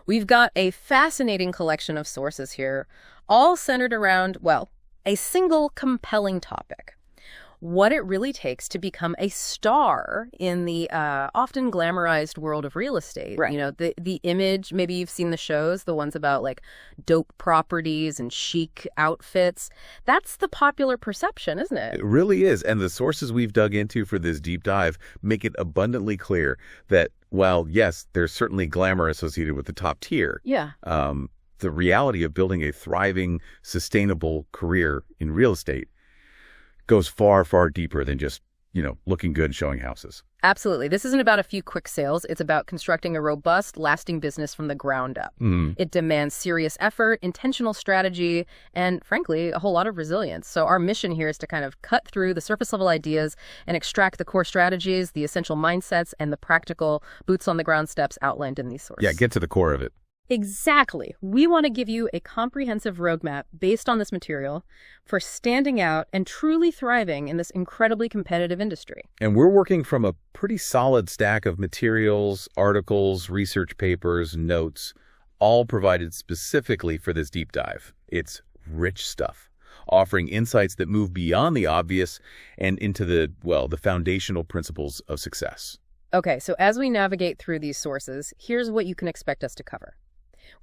We've got a fascinating collection of sources here, all centered around, well, a single compelling topic. What it really takes to become a star in the often glamorized world of real estate. Right. You know, the image, maybe you've seen the shows, the ones about like dope properties and chic outfits. That's the popular perception, isn't it? It really is. And the sources we've dug into for this deep dive make it abundantly clear that while, yes, there's certainly glamour associated with the top tier. Yeah. The reality of building a thriving, sustainable career in real estate goes far, far deeper than just, looking good, showing houses. Absolutely. This isn't about a few quick sales. It's about constructing a robust, lasting business from the ground up. It demands serious effort, intentional strategy, and frankly, a whole lot of resilience. So our mission here is to kind of cut through the surface level ideas and extract the core strategies, the essential mindsets, and the practical boots on the ground steps outlined in these sources. Yeah, get to the core of it. Exactly. We want to give you a comprehensive roadmap based on this material for standing out and truly thriving in this incredibly competitive industry. And we're working from a pretty solid stack of materials, articles, research papers, notes, all provided specifically for this deep dive. It's rich stuff, offering insights that move beyond the obvious and into the foundational principles of success. Okay, so as we navigate through these sources, here's what you can expect us to cover.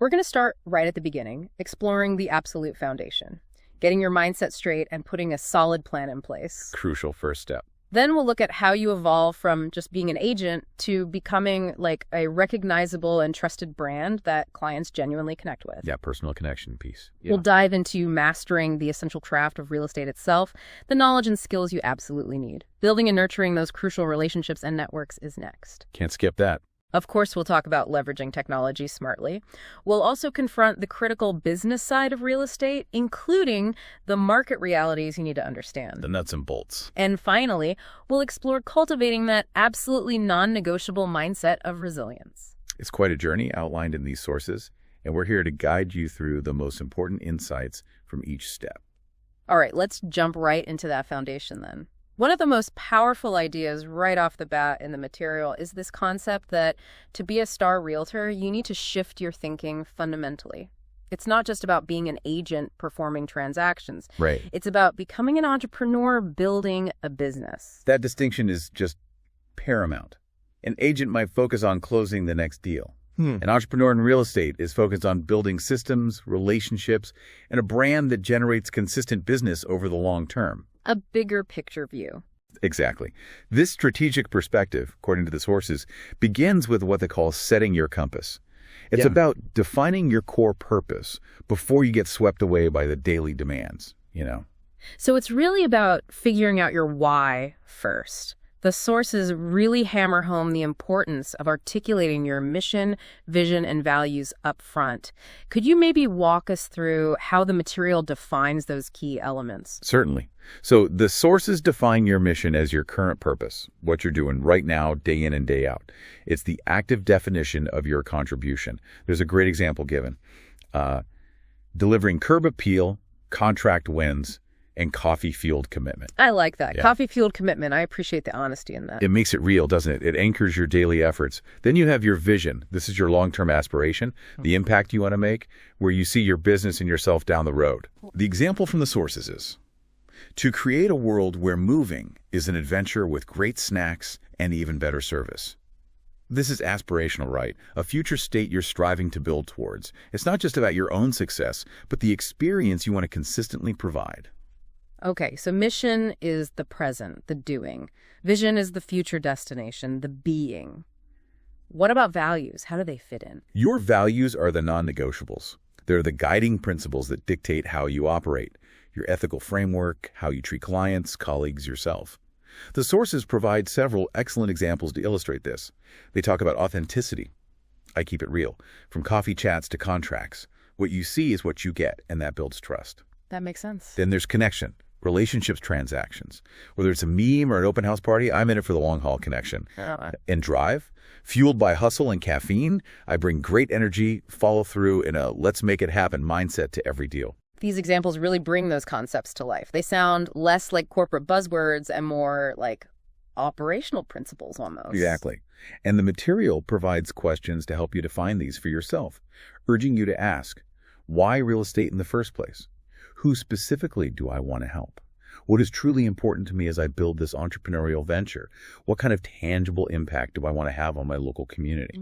We're going to start right at the beginning, exploring the absolute foundation, getting your mindset straight and putting a solid plan in place. Crucial first step. Then we'll look at how you evolve from just being an agent to becoming like a recognizable and trusted brand that clients genuinely connect with. Yeah, personal connection piece. Yeah. We'll dive into mastering the essential craft of real estate itself, the knowledge and skills you absolutely need. Building and nurturing those crucial relationships and networks is next. Can't skip that. Of course, we'll talk about leveraging technology smartly. We'll also confront the critical business side of real estate, including the market realities you need to understand. The nuts and bolts. And finally, we'll explore cultivating that absolutely non-negotiable mindset of resilience. It's quite a journey outlined in these sources, and we're here to guide you through the most important insights from each step. All right, let's jump right into that foundation then. One of the most powerful ideas right off the bat in the material is this concept that to be a star realtor, you need to shift your thinking fundamentally. It's not just about being an agent performing transactions. Right. It's about becoming an entrepreneur building a business. That distinction is just paramount. An agent might focus on closing the next deal. An entrepreneur in real estate is focused on building systems, relationships, and a brand that generates consistent business over the long term. A bigger picture view. Exactly. This strategic perspective, according to the sources, begins with what they call setting your compass. It's about defining your core purpose before you get swept away by the daily demands, So it's really about figuring out your why first. The sources really hammer home the importance of articulating your mission, vision, and values up front. Could you maybe walk us through how the material defines those key elements? Certainly. So the sources define your mission as your current purpose, what you're doing right now, day in and day out. It's the active definition of your contribution. There's a great example given. Delivering curb appeal, contract wins, and coffee-fueled commitment. I like that. Yeah. Coffee-fueled commitment. I appreciate the honesty in that. It makes it real, doesn't it? It anchors your daily efforts. Then you have your vision. This is your long-term aspiration, the impact you want to make, where you see your business and yourself down the road. The example from the sources is to create a world where moving is an adventure with great snacks and even better service. This is aspirational, right? A future state you're striving to build towards. It's not just about your own success, but the experience you want to consistently provide. Okay, so mission is the present, the doing. Vision is the future destination, the being. What about values? How do they fit in? Your values are the non-negotiables. They're the guiding principles that dictate how you operate, your ethical framework, how you treat clients, colleagues, yourself. The sources provide several excellent examples to illustrate this. They talk about authenticity. I keep it real. From coffee chats to contracts. What you see is what you get, and that builds trust. That makes sense. Then there's connection. Relationships, transactions. Whether it's a meme or an open house party, I'm in it for the long haul connection. And drive, fueled by hustle and caffeine, I bring great energy, follow through, and a let's make it happen mindset to every deal. These examples really bring those concepts to life. They sound less like corporate buzzwords and more like operational principles almost. Exactly. And the material provides questions to help you define these for yourself, urging you to ask, why real estate in the first place? Who specifically do I want to help? What is truly important to me as I build this entrepreneurial venture? What kind of tangible impact do I want to have on my local community?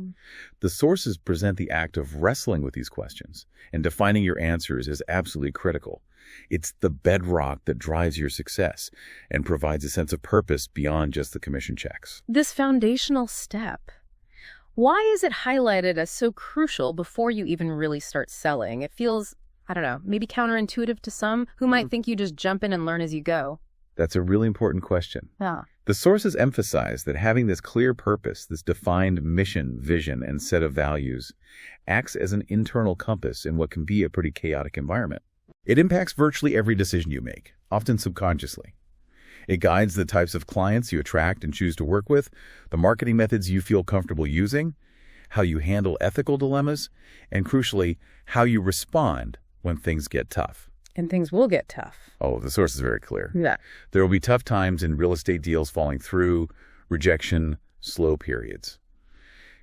The sources present the act of wrestling with these questions, and defining your answers is absolutely critical. It's the bedrock that drives your success and provides a sense of purpose beyond just the commission checks. This foundational step, why is it highlighted as so crucial before you even really start selling? It feels, I don't know, maybe counterintuitive to some who might think you just jump in and learn as you go. That's a really important question. Yeah. The sources emphasize that having this clear purpose, this defined mission, vision, and set of values, acts as an internal compass in what can be a pretty chaotic environment. It impacts virtually every decision you make, often subconsciously. It guides the types of clients you attract and choose to work with, the marketing methods you feel comfortable using, how you handle ethical dilemmas, and crucially, how you respond when things get tough. And things will get tough. Oh, the source is very clear. Yeah. There will be tough times in real estate deals falling through, rejection, slow periods.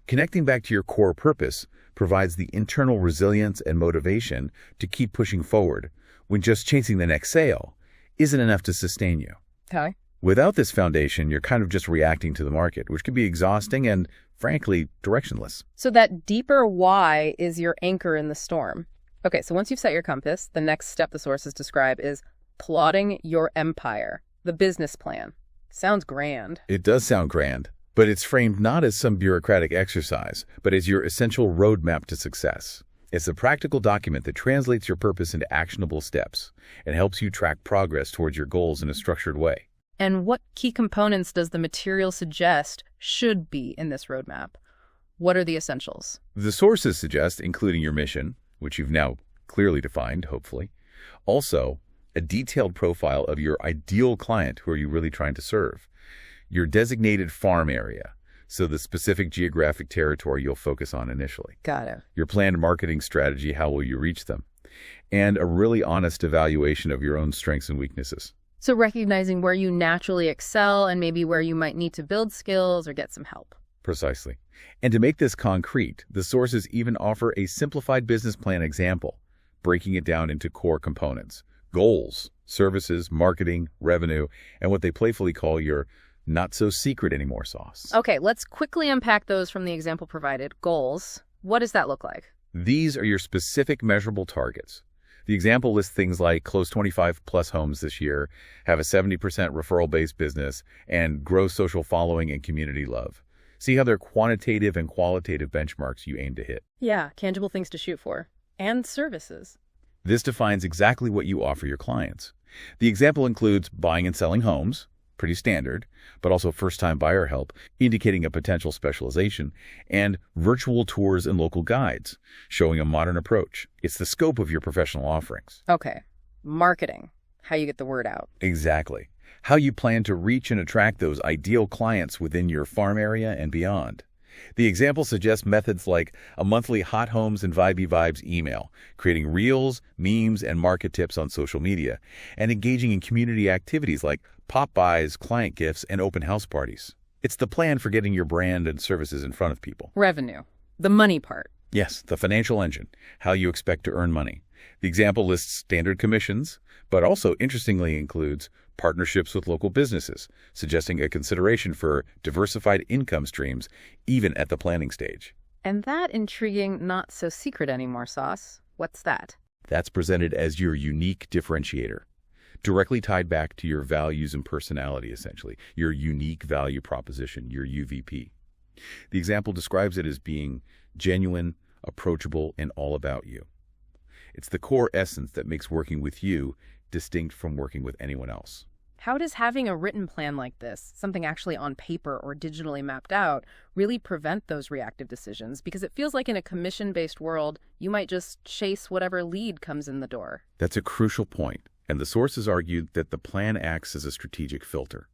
Connecting back to your core purpose provides the internal resilience and motivation to keep pushing forward when just chasing the next sale isn't enough to sustain you. Okay. Without this foundation, you're kind of just reacting to the market, which can be exhausting and, frankly, directionless. So that deeper why is your anchor in the storm. Okay, so once you've set your compass, the next step the sources describe is plotting your empire, the business plan. Sounds grand. It does sound grand, but it's framed not as some bureaucratic exercise, but as your essential roadmap to success. It's a practical document that translates your purpose into actionable steps and helps you track progress towards your goals in a structured way. And what key components does the material suggest should be in this roadmap? What are the essentials? The sources suggest including your mission, which you've now clearly defined, hopefully. Also, a detailed profile of your ideal client who are you really trying to serve. Your designated farm area, so the specific geographic territory you'll focus on initially. Got it. Your planned marketing strategy, how will you reach them? And a really honest evaluation of your own strengths and weaknesses. So recognizing where you naturally excel and maybe where you might need to build skills or get some help. Precisely. And to make this concrete, the sources even offer a simplified business plan example, breaking it down into core components: goals, services, marketing, revenue, and what they playfully call your not-so-secret-anymore sauce. Okay, let's quickly unpack those from the example provided. Goals. What does that look like? These are your specific measurable targets. The example lists things like close 25-plus homes this year, have a 70% referral-based business, and grow social following and community love. See how they're quantitative and qualitative benchmarks you aim to hit. Yeah, tangible things to shoot for. And services. This defines exactly what you offer your clients. The example includes buying and selling homes, pretty standard, but also first-time buyer help, indicating a potential specialization, and virtual tours and local guides, showing a modern approach. It's the scope of your professional offerings. Okay. Marketing. How you get the word out. Exactly. How you plan to reach and attract those ideal clients within your farm area and beyond. The example suggests methods like a monthly Hot Homes and Vibey Vibes email, creating reels, memes, and market tips on social media, and engaging in community activities like pop buys, client gifts, and open house parties. It's the plan for getting your brand and services in front of people. Revenue. The money part. Yes, the financial engine, how you expect to earn money. The example lists standard commissions, but also interestingly includes partnerships with local businesses, suggesting a consideration for diversified income streams even at the planning stage. And that intriguing not so secret anymore sauce, what's that? That's presented as your unique differentiator, directly tied back to your values and personality, essentially, your unique value proposition, your UVP. The example describes it as being genuine, approachable, and all about you. It's the core essence that makes working with you distinct from working with anyone else. How does having a written plan like this, something actually on paper or digitally mapped out, really prevent those reactive decisions? Because it feels like in a commission-based world, you might just chase whatever lead comes in the door. That's a crucial point, and the sources argued that the plan acts as a strategic filter.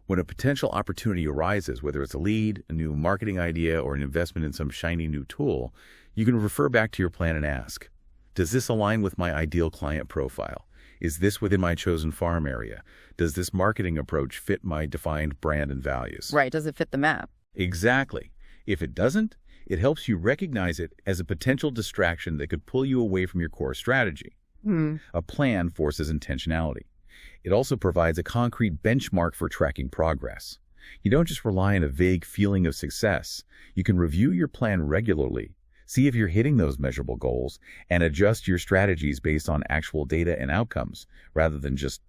When a potential opportunity arises, whether it's a lead, a new marketing idea, or an investment in some shiny new tool, you can refer back to your plan and ask, does this align with my ideal client profile? Is this within my chosen farm area? Does this marketing approach fit my defined brand and values? Right. Does it fit the map? Exactly. If it doesn't, it helps you recognize it as a potential distraction that could pull you away from your core strategy. A plan forces intentionality. It also provides a concrete benchmark for tracking progress. You don't just rely on a vague feeling of success. You can review your plan regularly, see if you're hitting those measurable goals, and adjust your strategies based on actual data and outcomes, rather than just,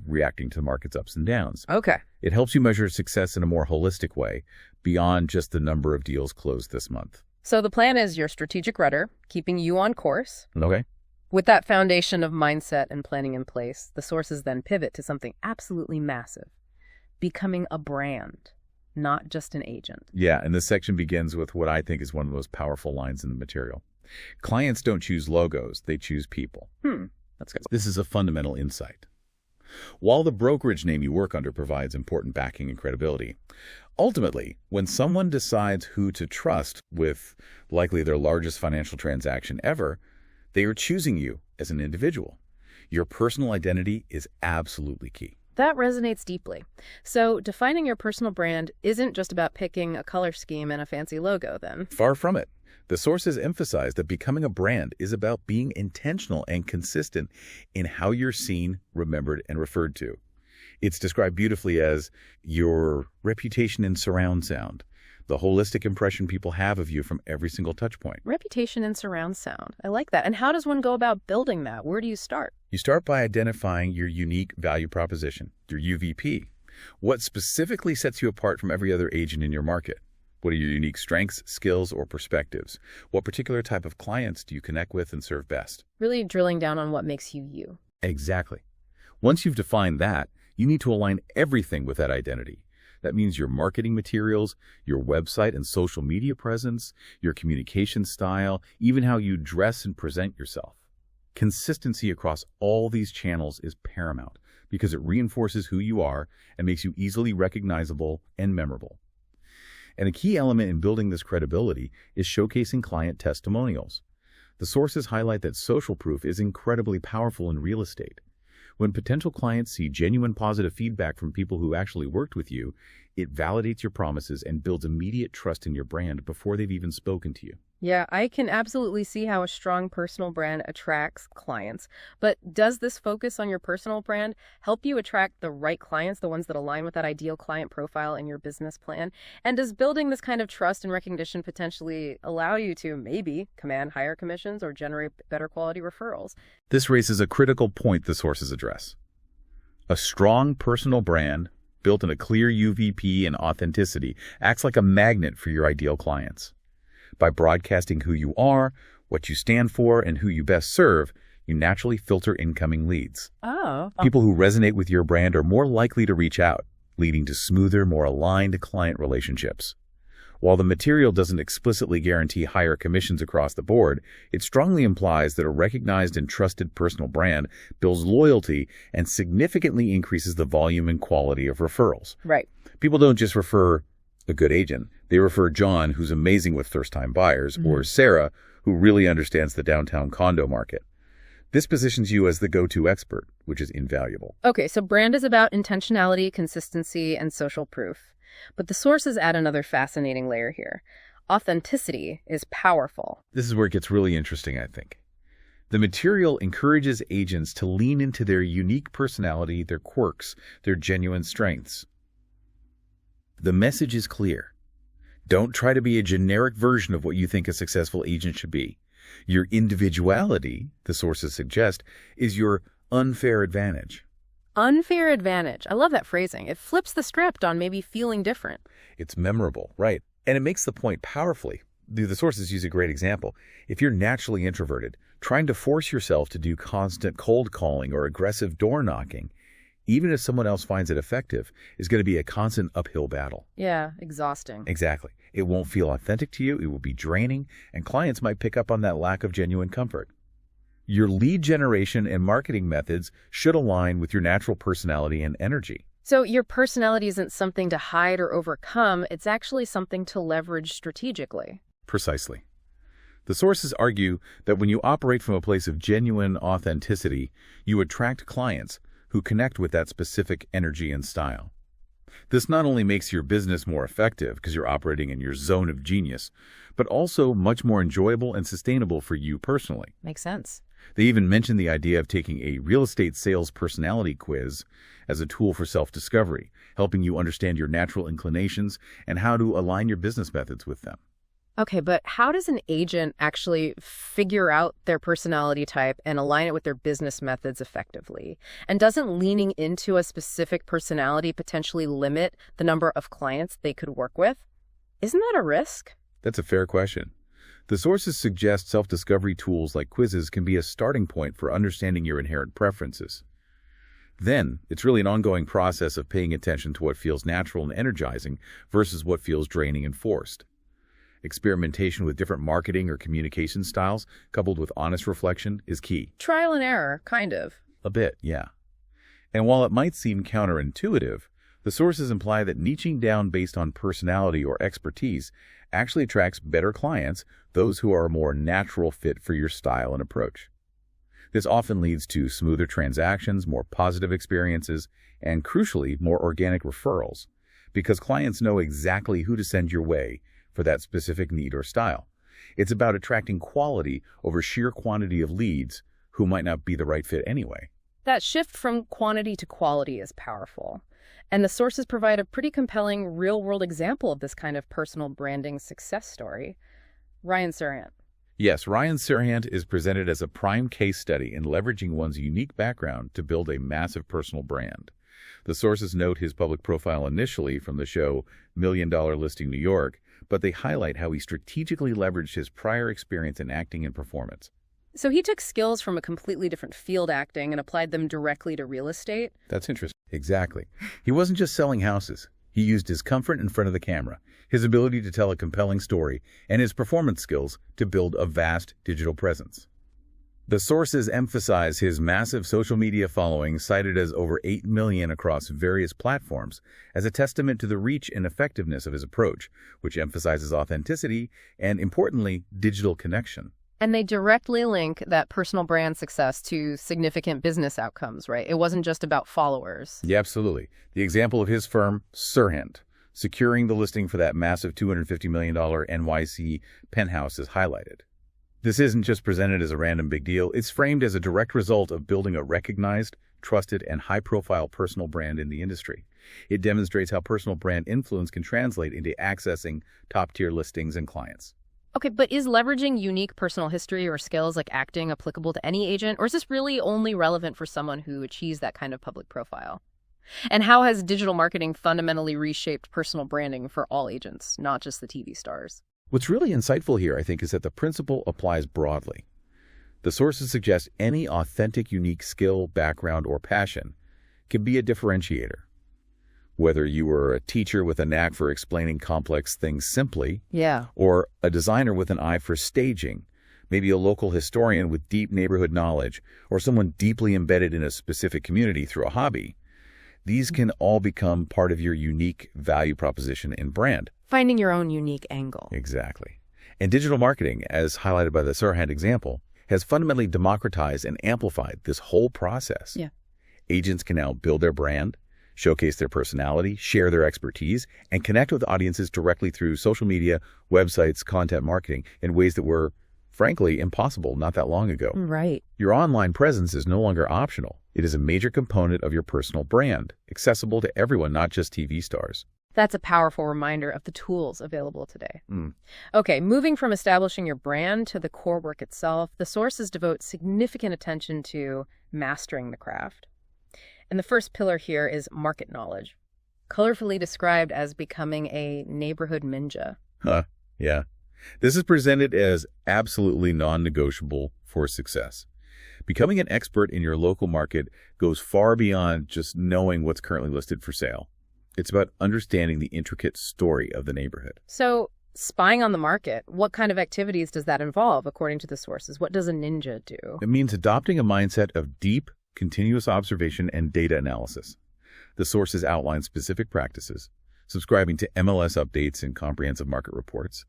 reacting to the market's ups and downs. Okay. It helps you measure success in a more holistic way, beyond just the number of deals closed this month. So the plan is your strategic rudder, keeping you on course. Okay. With that foundation of mindset and planning in place, the sources then pivot to something absolutely massive, becoming a brand, not just an agent. Yeah, and this section begins with what I think is one of the most powerful lines in the material. Clients don't choose logos, they choose people. That's good. This is a fundamental insight. While the brokerage name you work under provides important backing and credibility, ultimately, when someone decides who to trust with likely their largest financial transaction ever, they are choosing you as an individual. Your personal identity is absolutely key. That resonates deeply. So defining your personal brand isn't just about picking a color scheme and a fancy logo then. Far from it. The sources emphasize that becoming a brand is about being intentional and consistent in how you're seen, remembered, and referred to. It's described beautifully as your reputation in surround sound, the holistic impression people have of you from every single touch point. Reputation and surround sound. I like that. And how does one go about building that? Where do you start? You start by identifying your unique value proposition, your UVP. What specifically sets you apart from every other agent in your market? What are your unique strengths, skills, or perspectives? What particular type of clients do you connect with and serve best? Really drilling down on what makes you you. Exactly. Once you've defined that, you need to align everything with that identity. That means your marketing materials, your website and social media presence, your communication style, even how you dress and present yourself. Consistency across all these channels is paramount because it reinforces who you are and makes you easily recognizable and memorable. And a key element in building this credibility is showcasing client testimonials. The sources highlight that social proof is incredibly powerful in real estate. When potential clients see genuine positive feedback from people who actually worked with you, it validates your promises and builds immediate trust in your brand before they've even spoken to you. Yeah, I can absolutely see how a strong personal brand attracts clients. But does this focus on your personal brand help you attract the right clients, the ones that align with that ideal client profile in your business plan? And does building this kind of trust and recognition potentially allow you to maybe command higher commissions or generate better quality referrals? This raises a critical point the sources address. A strong personal brand built in a clear UVP and authenticity acts like a magnet for your ideal clients. By broadcasting who you are, what you stand for, and who you best serve, you naturally filter incoming leads. People who resonate with your brand are more likely to reach out, leading to smoother, more aligned client relationships. While the material doesn't explicitly guarantee higher commissions across the board, it strongly implies that a recognized and trusted personal brand builds loyalty and significantly increases the volume and quality of referrals. Right. People don't just refer a good agent. They refer John, who's amazing with first-time buyers, or Sarah, who really understands the downtown condo market. This positions you as the go-to expert, which is invaluable. Okay, so brand is about intentionality, consistency, and social proof. But the sources add another fascinating layer here. Authenticity is powerful. This is where it gets really interesting, I think. The material encourages agents to lean into their unique personality, their quirks, their genuine strengths. The message is clear. Don't try to be a generic version of what you think a successful agent should be. Your individuality, the sources suggest, is your unfair advantage. Unfair advantage. I love that phrasing. It flips the script on maybe feeling different. It's memorable, right? And it makes the point powerfully. The sources use a great example. If you're naturally introverted, trying to force yourself to do constant cold calling or aggressive door knocking, even if someone else finds it effective, is going to be a constant uphill battle. Yeah, exhausting. Exactly. It won't feel authentic to you, it will be draining, and clients might pick up on that lack of genuine comfort. Your lead generation and marketing methods should align with your natural personality and energy. So your personality isn't something to hide or overcome, it's actually something to leverage strategically. Precisely. The sources argue that when you operate from a place of genuine authenticity, you attract clients who connect with that specific energy and style. This not only makes your business more effective because you're operating in your zone of genius, but also much more enjoyable and sustainable for you personally. Makes sense. They even mention the idea of taking a real estate sales personality quiz as a tool for self-discovery, helping you understand your natural inclinations and how to align your business methods with them. Okay, but how does an agent actually figure out their personality type and align it with their business methods effectively? And doesn't leaning into a specific personality potentially limit the number of clients they could work with? Isn't that a risk? That's a fair question. The sources suggest self-discovery tools like quizzes can be a starting point for understanding your inherent preferences. Then, it's really an ongoing process of paying attention to what feels natural and energizing versus what feels draining and forced. Experimentation with different marketing or communication styles, coupled with honest reflection, is key. Trial and error, kind of. A bit, yeah. And while it might seem counterintuitive, the sources imply that niching down based on personality or expertise actually attracts better clients, those who are a more natural fit for your style and approach. This often leads to smoother transactions, more positive experiences, and crucially, more organic referrals, because clients know exactly who to send your way for that specific need or style. It's about attracting quality over sheer quantity of leads who might not be the right fit anyway. That shift from quantity to quality is powerful. And the sources provide a pretty compelling real-world example of this kind of personal branding success story. Ryan Serhant. Yes, Ryan Serhant is presented as a prime case study in leveraging one's unique background to build a massive personal brand. The sources note his public profile initially from the show $1 Million Listing New York, but they highlight how he strategically leveraged his prior experience in acting and performance. So he took skills from a completely different field, acting, and applied them directly to real estate? That's interesting. Exactly. He wasn't just selling houses. He used his comfort in front of the camera, his ability to tell a compelling story, and his performance skills to build a vast digital presence. The sources emphasize his massive social media following, cited as over 8 million across various platforms, as a testament to the reach and effectiveness of his approach, which emphasizes authenticity and, importantly, digital connection. And they directly link that personal brand success to significant business outcomes, right? It wasn't just about followers. Yeah, absolutely. The example of his firm, Serhant, securing the listing for that massive $250 million NYC penthouse is highlighted. This isn't just presented as a random big deal. It's framed as a direct result of building a recognized, trusted, and high-profile personal brand in the industry. It demonstrates how personal brand influence can translate into accessing top-tier listings and clients. Okay, but is leveraging unique personal history or skills like acting applicable to any agent, or is this really only relevant for someone who achieves that kind of public profile? And how has digital marketing fundamentally reshaped personal branding for all agents, not just the TV stars? What's really insightful here, I think, is that the principle applies broadly. The sources suggest any authentic, unique skill, background, or passion can be a differentiator. Whether you were a teacher with a knack for explaining complex things simply, or a designer with an eye for staging, maybe a local historian with deep neighborhood knowledge, or someone deeply embedded in a specific community through a hobby, these can all become part of your unique value proposition and brand. Finding your own unique angle. Exactly. And digital marketing, as highlighted by the Serhant example, has fundamentally democratized and amplified this whole process. Agents can now build their brand, showcase their personality, share their expertise, and connect with audiences directly through social media, websites, content marketing in ways that were, frankly, impossible not that long ago. Right. Your online presence is no longer optional. It is a major component of your personal brand, accessible to everyone, not just TV stars. That's a powerful reminder of the tools available today. Okay, moving from establishing your brand to the core work itself, the sources devote significant attention to mastering the craft. And the first pillar here is market knowledge, colorfully described as becoming a neighborhood ninja. Yeah. This is presented as absolutely non-negotiable for success. Becoming an expert in your local market goes far beyond just knowing what's currently listed for sale. It's about understanding the intricate story of the neighborhood. So, spying on the market, what kind of activities does that involve, according to the sources? What does a ninja do? It means adopting a mindset of deep, continuous observation and data analysis. The sources outline specific practices, subscribing to MLS updates and comprehensive market reports,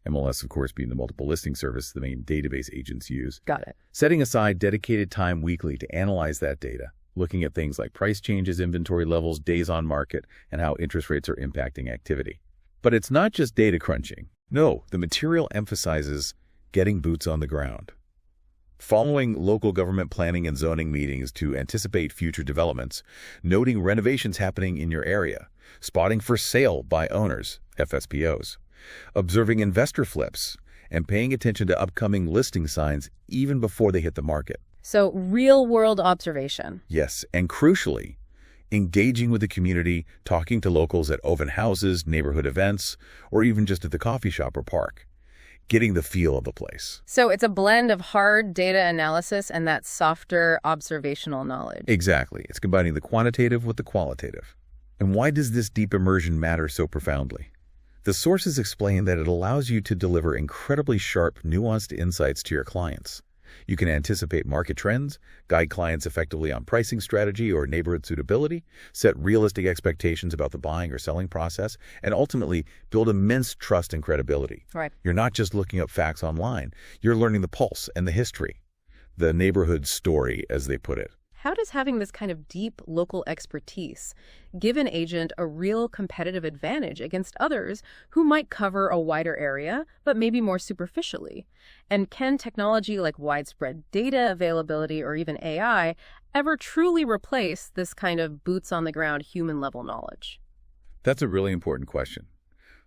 MLS, of course, being the multiple listing service the main database agents use. Got it. Setting aside dedicated time weekly to analyze that data, looking at things like price changes, inventory levels, days on market, and how interest rates are impacting activity. But it's not just data crunching. No, the material emphasizes getting boots on the ground. Following local government planning and zoning meetings to anticipate future developments, noting renovations happening in your area, spotting for sale by owners, FSPOs, observing investor flips, and paying attention to upcoming listing signs even before they hit the market. So real-world observation. Yes, and crucially, engaging with the community, talking to locals at open houses, neighborhood events, or even just at the coffee shop or park. Getting the feel of the place. So it's a blend of hard data analysis and that softer observational knowledge. Exactly. It's combining the quantitative with the qualitative. And why does this deep immersion matter so profoundly? The sources explain that it allows you to deliver incredibly sharp, nuanced insights to your clients. You can anticipate market trends, guide clients effectively on pricing strategy or neighborhood suitability, set realistic expectations about the buying or selling process, and ultimately build immense trust and credibility. Right. You're not just looking up facts online. You're learning the pulse and the history, the neighborhood story, as they put it. How does having this kind of deep local expertise give an agent a real competitive advantage against others who might cover a wider area, but maybe more superficially? And can technology like widespread data availability or even AI ever truly replace this kind of boots-on-the-ground human-level knowledge? That's a really important question.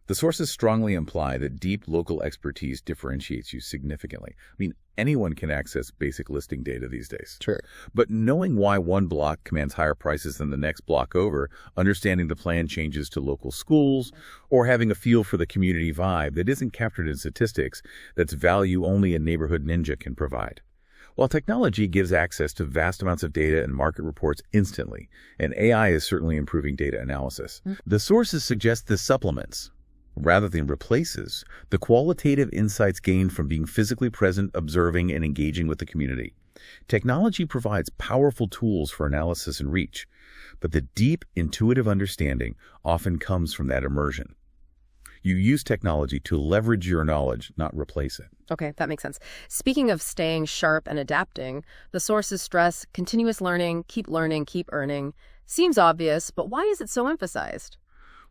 The sources strongly imply that deep local expertise differentiates you significantly. I mean, anyone can access basic listing data these days. Sure. But knowing why one block commands higher prices than the next block over, understanding the plan changes to local schools, or having a feel for the community vibe that isn't captured in statistics, that's value only a neighborhood ninja can provide. While technology gives access to vast amounts of data and market reports instantly, and AI is certainly improving data analysis, the sources suggest this supplements, rather than replaces, the qualitative insights gained from being physically present, observing, and engaging with the community. Technology provides powerful tools for analysis and reach, but the deep, intuitive understanding often comes from that immersion. You use technology to leverage your knowledge, not replace it. Okay, that makes sense. Speaking of staying sharp and adapting, the sources stress continuous learning, keep earning. Seems obvious, but why is it so emphasized?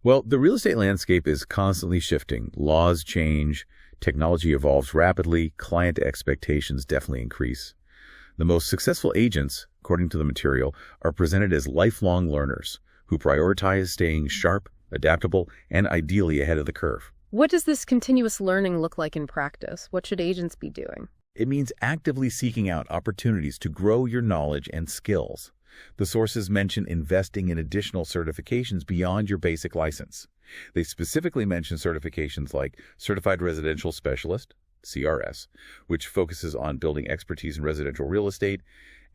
Well, the real estate landscape is constantly shifting. Laws change, technology evolves rapidly, client expectations definitely increase. The most successful agents, according to the material, are presented as lifelong learners who prioritize staying sharp, adaptable, and ideally ahead of the curve. What does this continuous learning look like in practice? What should agents be doing? It means actively seeking out opportunities to grow your knowledge and skills. The sources mention investing in additional certifications beyond your basic license. They specifically mention certifications like Certified Residential Specialist, CRS, which focuses on building expertise in residential real estate,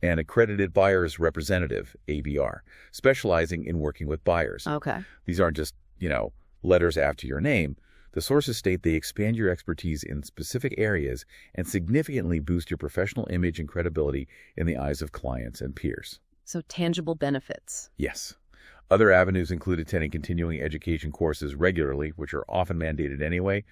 and Accredited Buyer's Representative, ABR, specializing in working with buyers. Okay. These aren't just, letters after your name. The sources state they expand your expertise in specific areas and significantly boost your professional image and credibility in the eyes of clients and peers. So tangible benefits. Yes. Other avenues include attending continuing education courses regularly, which are often mandated anyway,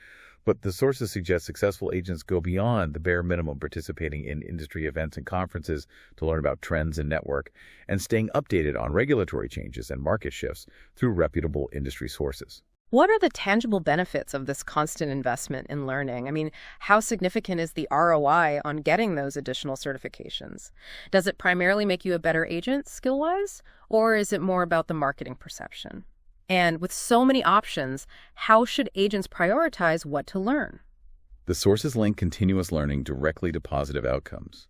but the sources suggest successful agents go beyond the bare minimum, participating in industry events and conferences to learn about trends and network, and staying updated on regulatory changes and market shifts through reputable industry sources. What are the tangible benefits of this constant investment in learning? I mean, how significant is the ROI on getting those additional certifications? Does it primarily make you a better agent skill-wise, or is it more about the marketing perception? And with so many options, how should agents prioritize what to learn? The sources link continuous learning directly to positive outcomes.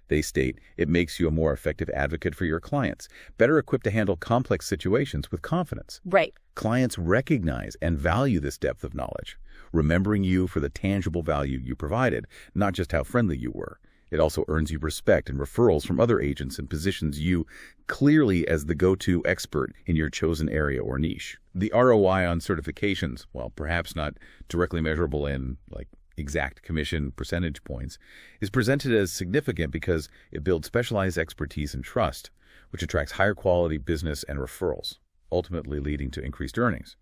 They state it makes you a more effective advocate for your clients, better equipped to handle complex situations with confidence. Right. Clients recognize and value this depth of knowledge, remembering you for the tangible value you provided, not just how friendly you were. It also earns you respect and referrals from other agents and positions you clearly as the go-to expert in your chosen area or niche. The ROI on certifications, while perhaps not directly measurable in exact commission percentage points, is presented as significant because it builds specialized expertise and trust, which attracts higher quality business and referrals, ultimately leading to increased earnings.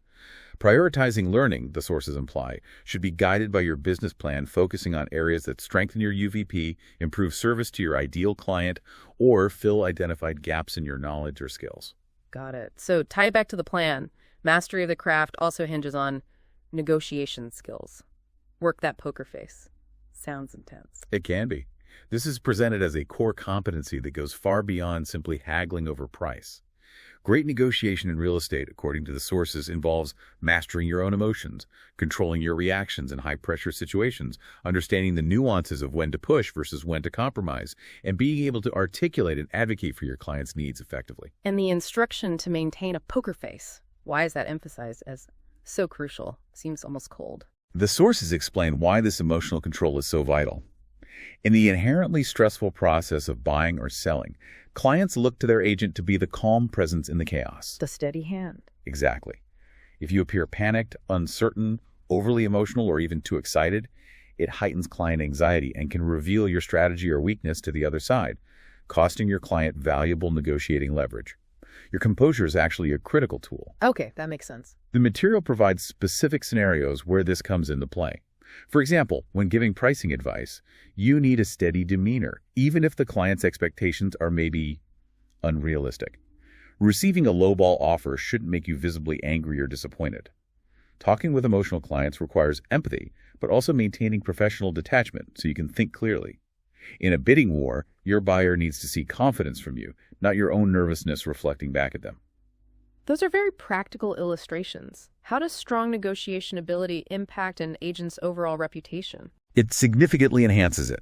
Prioritizing learning, the sources imply, should be guided by your business plan, focusing on areas that strengthen your UVP, improve service to your ideal client, or fill identified gaps in your knowledge or skills. Got it. So tie it back to the plan. Mastery of the craft also hinges on negotiation skills. Work that poker face. Sounds intense. It can be. This is presented as a core competency that goes far beyond simply haggling over price. Great negotiation in real estate, according to the sources, involves mastering your own emotions, controlling your reactions in high-pressure situations, understanding the nuances of when to push versus when to compromise, and being able to articulate and advocate for your client's needs effectively. And the instruction to maintain a poker face. Why is that emphasized as so crucial? Seems almost cold. The sources explain why this emotional control is so vital. In the inherently stressful process of buying or selling, clients look to their agent to be the calm presence in the chaos. The steady hand. Exactly. If you appear panicked, uncertain, overly emotional, or even too excited, it heightens client anxiety and can reveal your strategy or weakness to the other side, costing your client valuable negotiating leverage. Your composure is actually a critical tool. Okay, that makes sense. The material provides specific scenarios where this comes into play. For example, when giving pricing advice, you need a steady demeanor, even if the client's expectations are maybe unrealistic. Receiving a lowball offer shouldn't make you visibly angry or disappointed. Talking with emotional clients requires empathy, but also maintaining professional detachment so you can think clearly. In a bidding war, your buyer needs to see confidence from you, not your own nervousness reflecting back at them. Those are very practical illustrations. How does strong negotiation ability impact an agent's overall reputation? It significantly enhances it.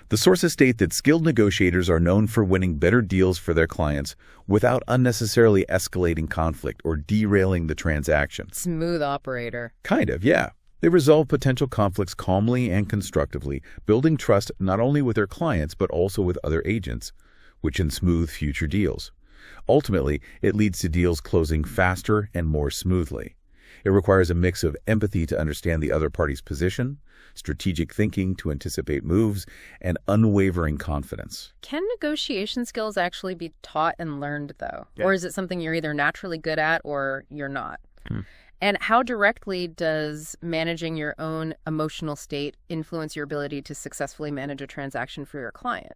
The sources state that skilled negotiators are known for winning better deals for their clients without unnecessarily escalating conflict or derailing the transaction. Smooth operator. Kind of, yeah. They resolve potential conflicts calmly and constructively, building trust not only with their clients but also with other agents, which can smooth future deals. Ultimately, it leads to deals closing faster and more smoothly. It requires a mix of empathy to understand the other party's position, strategic thinking to anticipate moves, and unwavering confidence. Can negotiation skills actually be taught and learned, though? Yeah. Or is it something you're either naturally good at or you're not? And how directly does managing your own emotional state influence your ability to successfully manage a transaction for your client?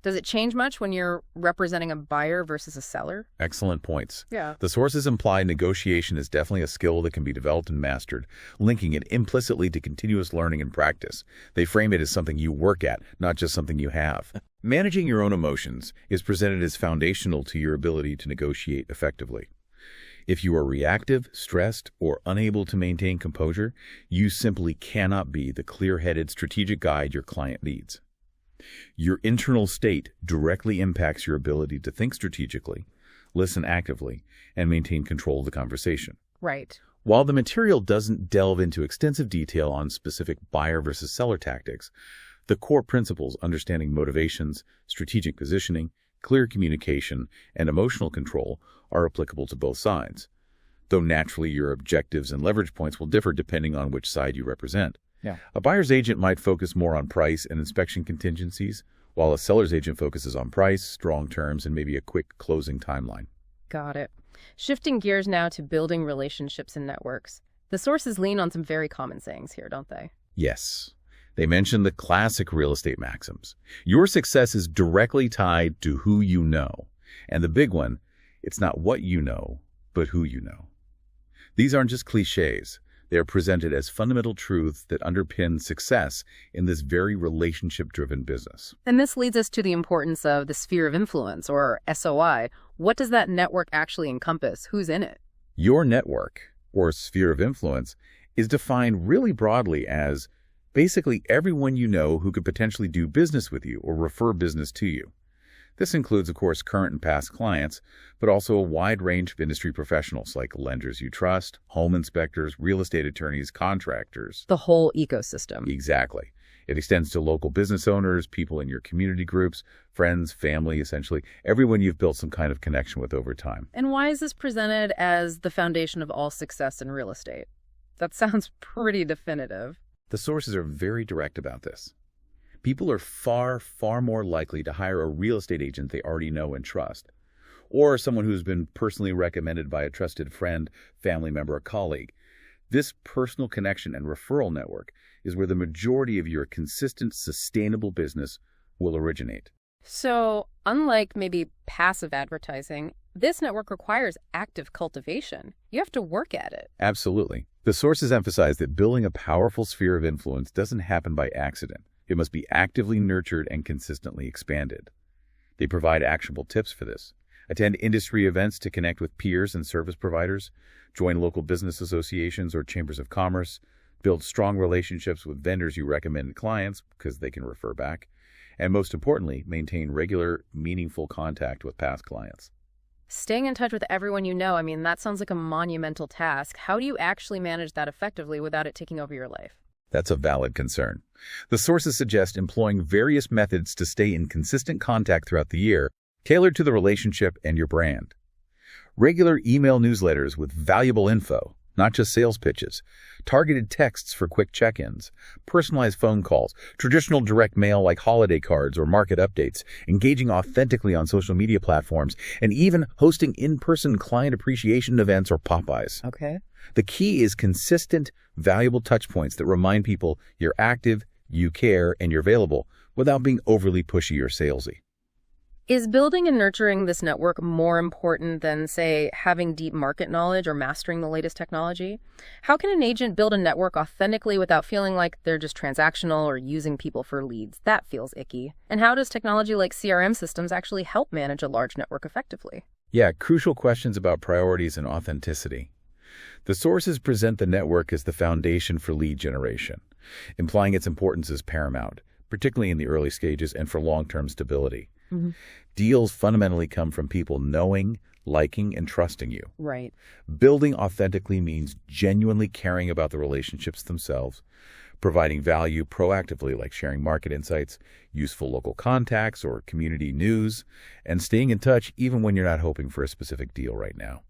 Does it change much when you're representing a buyer versus a seller? Excellent points. Yeah. The sources imply negotiation is definitely a skill that can be developed and mastered, linking it implicitly to continuous learning and practice. They frame it as something you work at, not just something you have. Managing your own emotions is presented as foundational to your ability to negotiate effectively. If you are reactive, stressed, or unable to maintain composure, you simply cannot be the clear-headed strategic guide your client needs. Your internal state directly impacts your ability to think strategically, listen actively, and maintain control of the conversation. Right. While the material doesn't delve into extensive detail on specific buyer versus seller tactics, the core principles understanding motivations, strategic positioning, clear communication, and emotional control are applicable to both sides, though naturally your objectives and leverage points will differ depending on which side you represent. Yeah. A buyer's agent might focus more on price and inspection contingencies, while a seller's agent focuses on price, strong terms, and maybe a quick closing timeline. Got it. Shifting gears now to building relationships and networks. The sources lean on some very common sayings here, don't they? Yes. They mention the classic real estate maxims. Your success is directly tied to who you know. And the big one, it's not what you know, but who you know. These aren't just cliches. They are presented as fundamental truths that underpin success in this very relationship-driven business. And this leads us to the importance of the sphere of influence, or SOI. What does that network actually encompass? Who's in it? Your network, or sphere of influence, is defined really broadly as basically everyone you know who could potentially do business with you or refer business to you. This includes, of course, current and past clients, but also a wide range of industry professionals like lenders you trust, home inspectors, real estate attorneys, contractors. The whole ecosystem. Exactly. It extends to local business owners, people in your community groups, friends, family, essentially, everyone you've built some kind of connection with over time. And why is this presented as the foundation of all success in real estate? That sounds pretty definitive. The sources are very direct about this. People are far more likely to hire a real estate agent they already know and trust, or someone who's been personally recommended by a trusted friend, family member, or colleague. This personal connection and referral network is where the majority of your consistent, sustainable business will originate. So, unlike maybe passive advertising, this network requires active cultivation. You have to work at it. Absolutely. The sources emphasize that building a powerful sphere of influence doesn't happen by accident. It must be actively nurtured and consistently expanded. They provide actionable tips for this. Attend industry events to connect with peers and service providers, join local business associations or chambers of commerce, build strong relationships with vendors you recommend to clients because they can refer back, and most importantly, maintain regular, meaningful contact with past clients. Staying in touch with everyone you know, that sounds like a monumental task. How do you actually manage that effectively without it taking over your life? That's a valid concern. The sources suggest employing various methods to stay in consistent contact throughout the year, tailored to the relationship and your brand. Regular email newsletters with valuable info, not just sales pitches, targeted texts for quick check-ins, personalized phone calls, traditional direct mail like holiday cards or market updates, engaging authentically on social media platforms, and even hosting in-person client appreciation events or pop-bys. Okay. The key is consistent, valuable touchpoints that remind people you're active, you care, and you're available without being overly pushy or salesy. Is building and nurturing this network more important than, say, having deep market knowledge or mastering the latest technology? How can an agent build a network authentically without feeling like they're just transactional or using people for leads? That feels icky. And how does technology like CRM systems actually help manage a large network effectively? Yeah, crucial questions about priorities and authenticity. The sources present the network as the foundation for lead generation, implying its importance is paramount, particularly in the early stages and for long-term stability. Mm-hmm. Deals fundamentally come from people knowing, liking, and trusting you. Right. Building authentically means genuinely caring about the relationships themselves, providing value proactively like sharing market insights, useful local contacts, or community news, and staying in touch even when you're not hoping for a specific deal right now.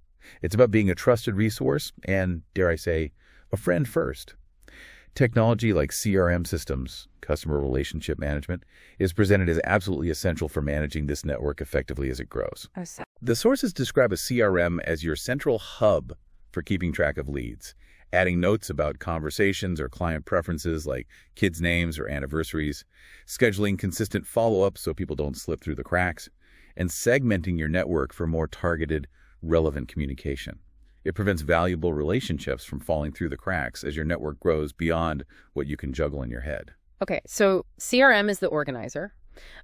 It's about being a trusted resource and, dare I say, a friend first. Technology like CRM systems, customer relationship management, is presented as absolutely essential for managing this network effectively as it grows. The sources describe a CRM as your central hub for keeping track of leads, adding notes about conversations or client preferences like kids' names or anniversaries, scheduling consistent follow-up so people don't slip through the cracks, and segmenting your network for more targeted, relevant communication. It prevents valuable relationships from falling through the cracks as your network grows beyond what you can juggle in your head. Okay, so CRM is the organizer.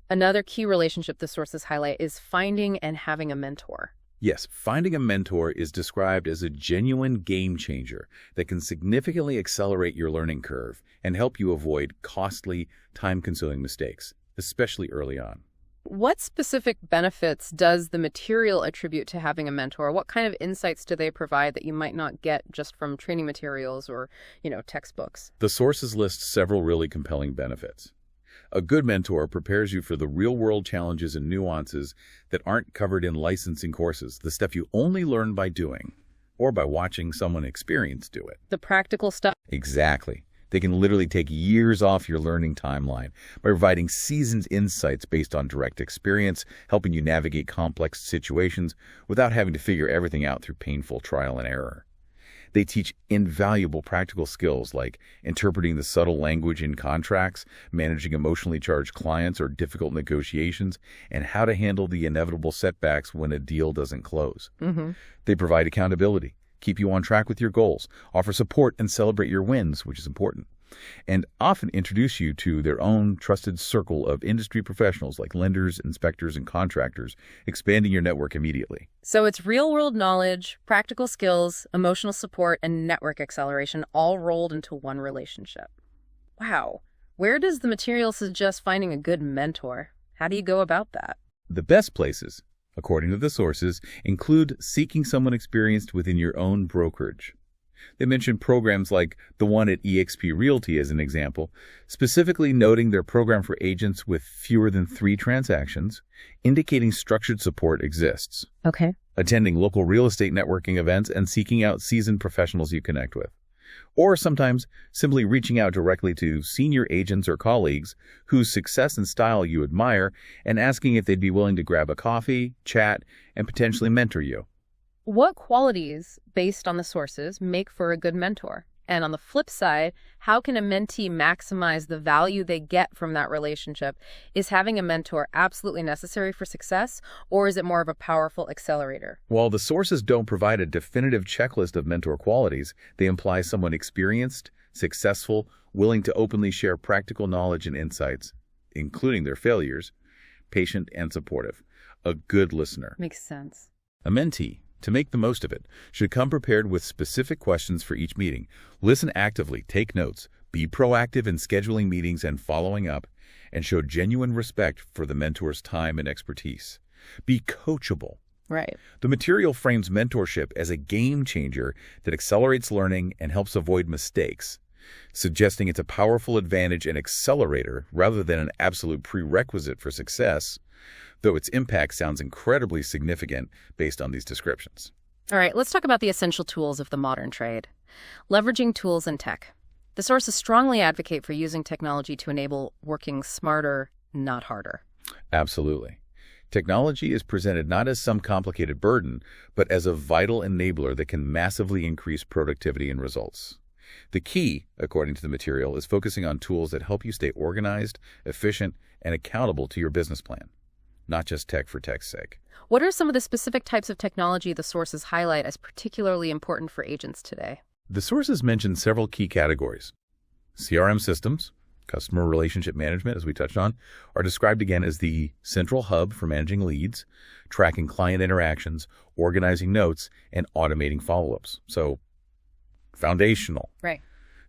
Another key relationship the sources highlight is finding and having a mentor. Yes, finding a mentor is described as a genuine game changer that can significantly accelerate your learning curve and help you avoid costly, time-consuming mistakes, especially early on. What specific benefits does the material attribute to having a mentor? What kind of insights do they provide that you might not get just from training materials or, textbooks? The sources list several really compelling benefits. A good mentor prepares you for the real-world challenges and nuances that aren't covered in licensing courses, the stuff you only learn by doing or by watching someone experienced do it. The practical stuff? Exactly. They can literally take years off your learning timeline by providing seasoned insights based on direct experience, helping you navigate complex situations without having to figure everything out through painful trial and error. They teach invaluable practical skills like interpreting the subtle language in contracts, managing emotionally charged clients or difficult negotiations, and how to handle the inevitable setbacks when a deal doesn't close. Mm-hmm. They provide accountability, keep you on track with your goals, offer support and celebrate your wins, which is important, and often introduce you to their own trusted circle of industry professionals like lenders, inspectors, and contractors, expanding your network immediately. So it's real-world knowledge, practical skills, emotional support, and network acceleration all rolled into one relationship. Wow. Where does the material suggest finding a good mentor? How do you go about that? The best places, according to the sources, include seeking someone experienced within your own brokerage. They mention programs like the one at eXp Realty as an example, specifically noting their program for agents with fewer than 3 transactions, indicating structured support exists. Okay. Attending local real estate networking events and seeking out seasoned professionals you connect with. Or sometimes simply reaching out directly to senior agents or colleagues whose success and style you admire and asking if they'd be willing to grab a coffee, chat, and potentially mentor you. What qualities, based on the sources, make for a good mentor? And on the flip side, how can a mentee maximize the value they get from that relationship? Is having a mentor absolutely necessary for success, or is it more of a powerful accelerator? While the sources don't provide a definitive checklist of mentor qualities, they imply someone experienced, successful, willing to openly share practical knowledge and insights, including their failures, patient and supportive, a good listener. Makes sense. A mentee, to make the most of it, should come prepared with specific questions for each meeting. Listen actively, take notes, be proactive in scheduling meetings and following up, and show genuine respect for the mentor's time and expertise. Be coachable. Right. The material frames mentorship as a game changer that accelerates learning and helps avoid mistakes, suggesting it's a powerful advantage and accelerator rather than an absolute prerequisite for success, though its impact sounds incredibly significant based on these descriptions. All right, let's talk about the essential tools of the modern trade. Leveraging tools and tech. The sources strongly advocate for using technology to enable working smarter, not harder. Absolutely. Technology is presented not as some complicated burden, but as a vital enabler that can massively increase productivity and results. The key, according to the material, is focusing on tools that help you stay organized, efficient, and accountable to your business plan. Not just tech for tech's sake. What are some of the specific types of technology the sources highlight as particularly important for agents today? The sources mention several key categories. CRM systems, customer relationship management, as we touched on, are described again as the central hub for managing leads, tracking client interactions, organizing notes, and automating follow-ups. So, foundational. Right.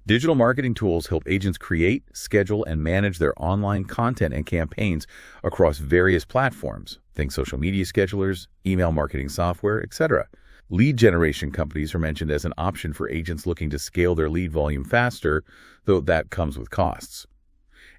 Digital marketing tools help agents create, schedule, and manage their online content and campaigns across various platforms. Think social media schedulers, email marketing software, etc. Lead generation companies are mentioned as an option for agents looking to scale their lead volume faster, though that comes with costs.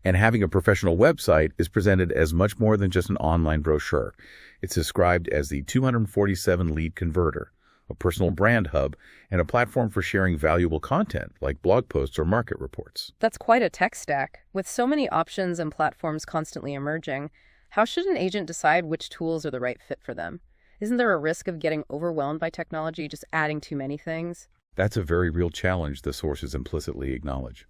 And having a professional website is presented as much more than just an online brochure. It's described as the 247 lead converter, a personal brand hub, and a platform for sharing valuable content like blog posts or market reports. That's quite a tech stack. With so many options and platforms constantly emerging, how should an agent decide which tools are the right fit for them? Isn't there a risk of getting overwhelmed by technology, just adding too many things? That's a very real challenge the sources implicitly acknowledge.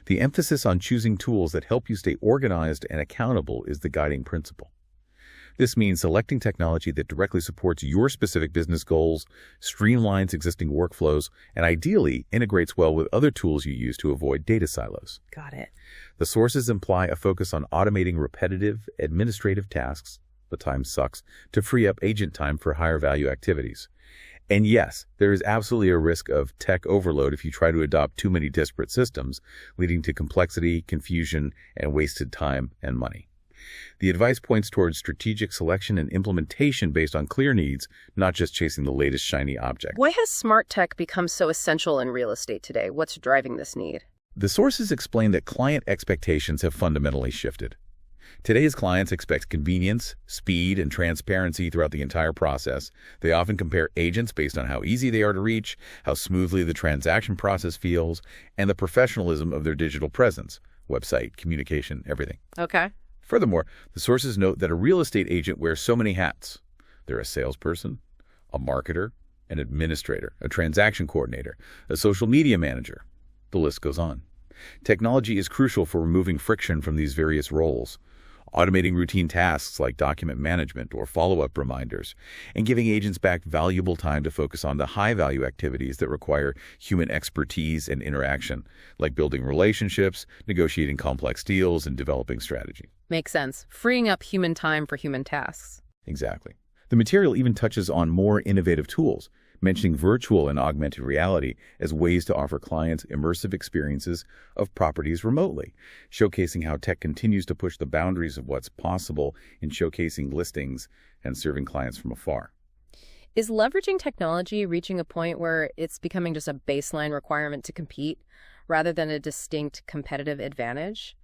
The emphasis on choosing tools that help you stay organized and accountable is the guiding principle. This means selecting technology that directly supports your specific business goals, streamlines existing workflows, and ideally integrates well with other tools you use to avoid data silos. Got it. The sources imply a focus on automating repetitive, administrative tasks, but time sucks, to free up agent time for higher value activities. And yes, there is absolutely a risk of tech overload if you try to adopt too many disparate systems, leading to complexity, confusion, and wasted time and money. The advice points towards strategic selection and implementation based on clear needs, not just chasing the latest shiny object. Why has smart tech become so essential in real estate today? What's driving this need? The sources explain that client expectations have fundamentally shifted. Today's clients expect convenience, speed, and transparency throughout the entire process. They often compare agents based on how easy they are to reach, how smoothly the transaction process feels, and the professionalism of their digital presence, website, communication, everything. Okay. Furthermore, the sources note that a real estate agent wears so many hats. They're a salesperson, a marketer, an administrator, a transaction coordinator, a social media manager. The list goes on. Technology is crucial for removing friction from these various roles, automating routine tasks like document management or follow-up reminders, and giving agents back valuable time to focus on the high-value activities that require human expertise and interaction, like building relationships, negotiating complex deals, and developing strategy. Makes sense. Freeing up human time for human tasks. Exactly. The material even touches on more innovative tools, mentioning virtual and augmented reality as ways to offer clients immersive experiences of properties remotely, showcasing how tech continues to push the boundaries of what's possible in showcasing listings and serving clients from afar. Is leveraging technology reaching a point where it's becoming just a baseline requirement to compete rather than a distinct competitive advantage?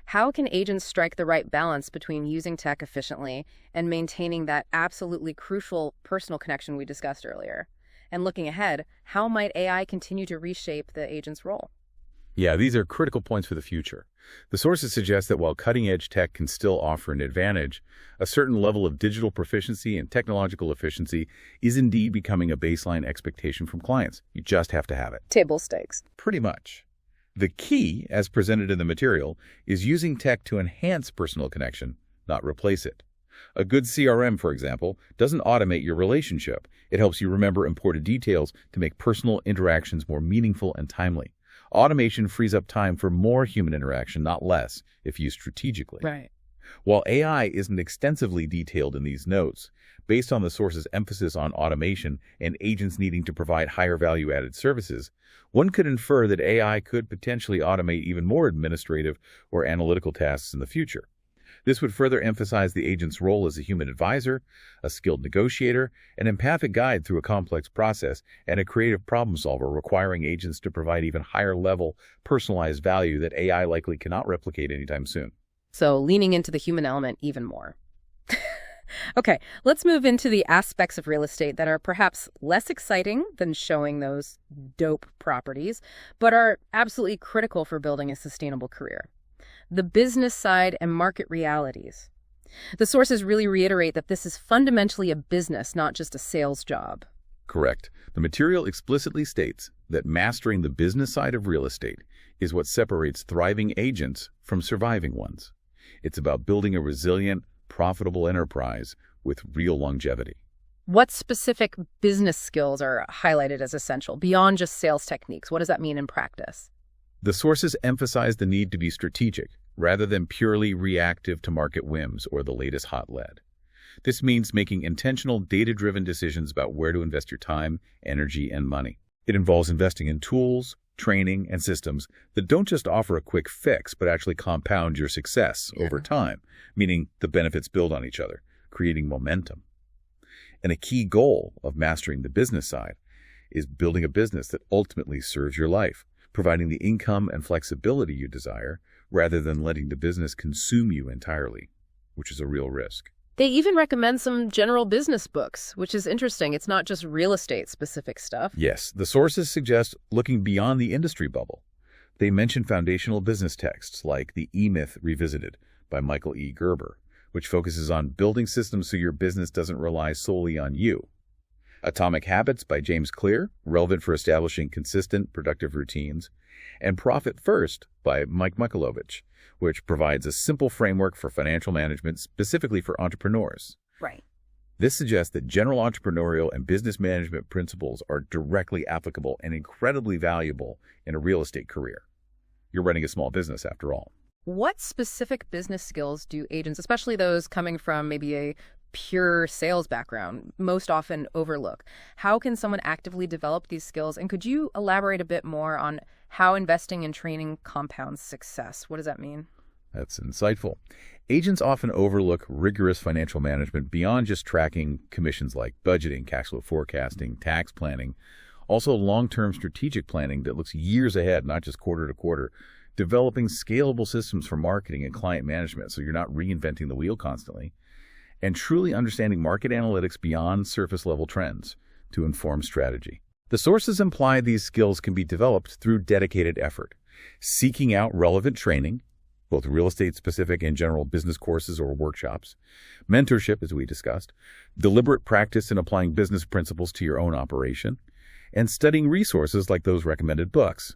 How can agents strike the right balance between using tech efficiently and maintaining that absolutely crucial personal connection we discussed earlier? And looking ahead, how might AI continue to reshape the agent's role? Yeah, these are critical points for the future. The sources suggest that while cutting-edge tech can still offer an advantage, a certain level of digital proficiency and technological efficiency is indeed becoming a baseline expectation from clients. You just have to have it. Table stakes. Pretty much. The key, as presented in the material, is using tech to enhance personal connection, not replace it. A good CRM, for example, doesn't automate your relationship. It helps you remember important details to make personal interactions more meaningful and timely. Automation frees up time for more human interaction, not less, if used strategically. Right. While AI isn't extensively detailed in these notes, based on the source's emphasis on automation and agents needing to provide higher value-added services, one could infer that AI could potentially automate even more administrative or analytical tasks in the future. This would further emphasize the agent's role as a human advisor, a skilled negotiator, an empathic guide through a complex process, and a creative problem solver, requiring agents to provide even higher-level, personalized value that AI likely cannot replicate anytime soon. So leaning into the human element even more. Okay, let's move into the aspects of real estate that are perhaps less exciting than showing those dope properties, but are absolutely critical for building a sustainable career. The business side and market realities. The sources really reiterate that this is fundamentally a business, not just a sales job. Correct. The material explicitly states that mastering the business side of real estate is what separates thriving agents from surviving ones. It's about building a resilient, profitable enterprise with real longevity. What specific business skills are highlighted as essential beyond just sales techniques? What does that mean in practice? The sources emphasize the need to be strategic rather than purely reactive to market whims or the latest hot lead. This means making intentional, data-driven decisions about where to invest your time, energy, and money. It involves investing in tools, training, and systems that don't just offer a quick fix, but actually compound your success over time, meaning the benefits build on each other, creating momentum. And a key goal of mastering the business side is building a business that ultimately serves your life, providing the income and flexibility you desire, rather than letting the business consume you entirely, which is a real risk. They even recommend some general business books, which is interesting. It's not just real estate-specific stuff. Yes, the sources suggest looking beyond the industry bubble. They mention foundational business texts like The E-Myth Revisited by Michael E. Gerber, which focuses on building systems so your business doesn't rely solely on you. Atomic Habits by James Clear, relevant for establishing consistent, productive routines. And Profit First by Mike Mikulovich, which provides a simple framework for financial management specifically for entrepreneurs. Right. This suggests that general entrepreneurial and business management principles are directly applicable and incredibly valuable in a real estate career. You're running a small business after all. What specific business skills do agents, especially those coming from maybe a pure sales background, most often overlook? How can someone actively develop these skills? And could you elaborate a bit more on how investing in training compounds success? What does that mean? That's insightful. Agents often overlook rigorous financial management beyond just tracking commissions like budgeting, cash flow forecasting, tax planning, also long-term strategic planning that looks years ahead, not just quarter to quarter, developing scalable systems for marketing and client management so you're not reinventing the wheel constantly, and truly understanding market analytics beyond surface-level trends to inform strategy. The sources imply these skills can be developed through dedicated effort, seeking out relevant training, both real estate-specific and general business courses or workshops, mentorship, as we discussed, deliberate practice in applying business principles to your own operation, and studying resources like those recommended books.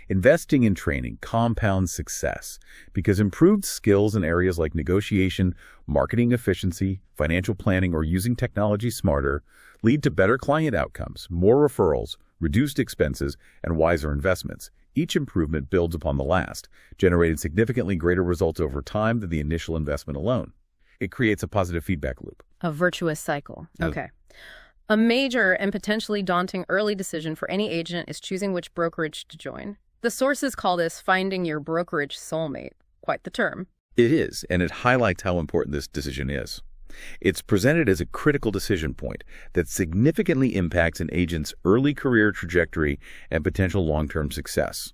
Investing in training compounds success because improved skills in areas like negotiation, marketing efficiency, financial planning, or using technology smarter lead to better client outcomes, more referrals, reduced expenses, and wiser investments. Each improvement builds upon the last, generating significantly greater results over time than the initial investment alone. It creates a positive feedback loop. A virtuous cycle. Okay. A major and potentially daunting early decision for any agent is choosing which brokerage to join. The sources call this finding your brokerage soulmate. Quite the term. It is, and it highlights how important this decision is. It's presented as a critical decision point that significantly impacts an agent's early career trajectory and potential long-term success.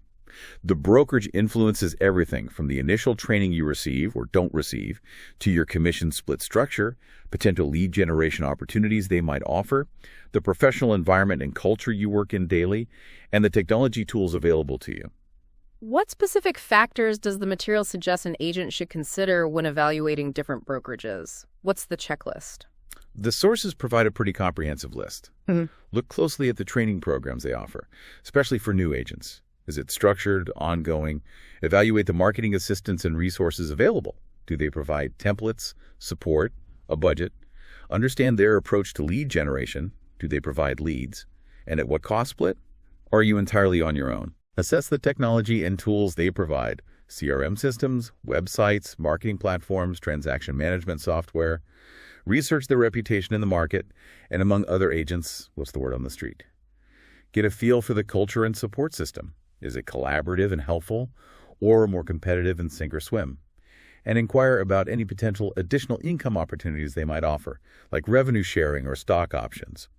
The brokerage influences everything from the initial training you receive or don't receive to your commission split structure, potential lead generation opportunities they might offer, the professional environment and culture you work in daily, and the technology tools available to you. What specific factors does the material suggest an agent should consider when evaluating different brokerages? What's the checklist? The sources provide a pretty comprehensive list. Look closely at the training programs they offer, especially for new agents. Is it structured, ongoing? Evaluate the marketing assistance and resources available. Do they provide templates, support, a budget? Understand their approach to lead generation. Do they provide leads? And at what cost split? Or are you entirely on your own? Assess the technology and tools they provide. CRM systems, websites, marketing platforms, transaction management software. Research their reputation in the market, and among other agents, what's the word on the street? Get a feel for the culture and support system. Is it collaborative and helpful, or more competitive and sink or swim? And inquire about any potential additional income opportunities they might offer, like revenue sharing or stock options.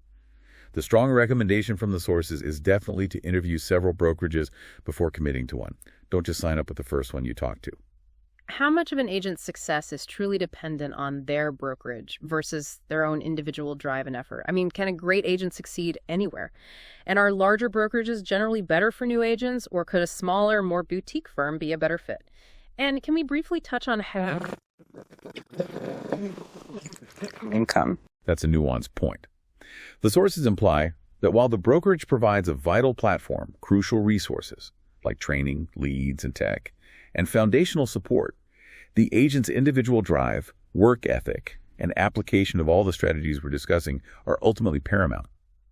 The strong recommendation from the sources is definitely to interview several brokerages before committing to one. Don't just sign up with the first one you talk to. How much of an agent's success is truly dependent on their brokerage versus their own individual drive and effort? I mean, can a great agent succeed anywhere? And are larger brokerages generally better for new agents, or could a smaller, more boutique firm be a better fit? And can we briefly touch on how income? That's a nuanced point. The sources imply that while the brokerage provides a vital platform, crucial resources like training, leads, and tech, and foundational support, the agent's individual drive, work ethic, and application of all the strategies we're discussing are ultimately paramount.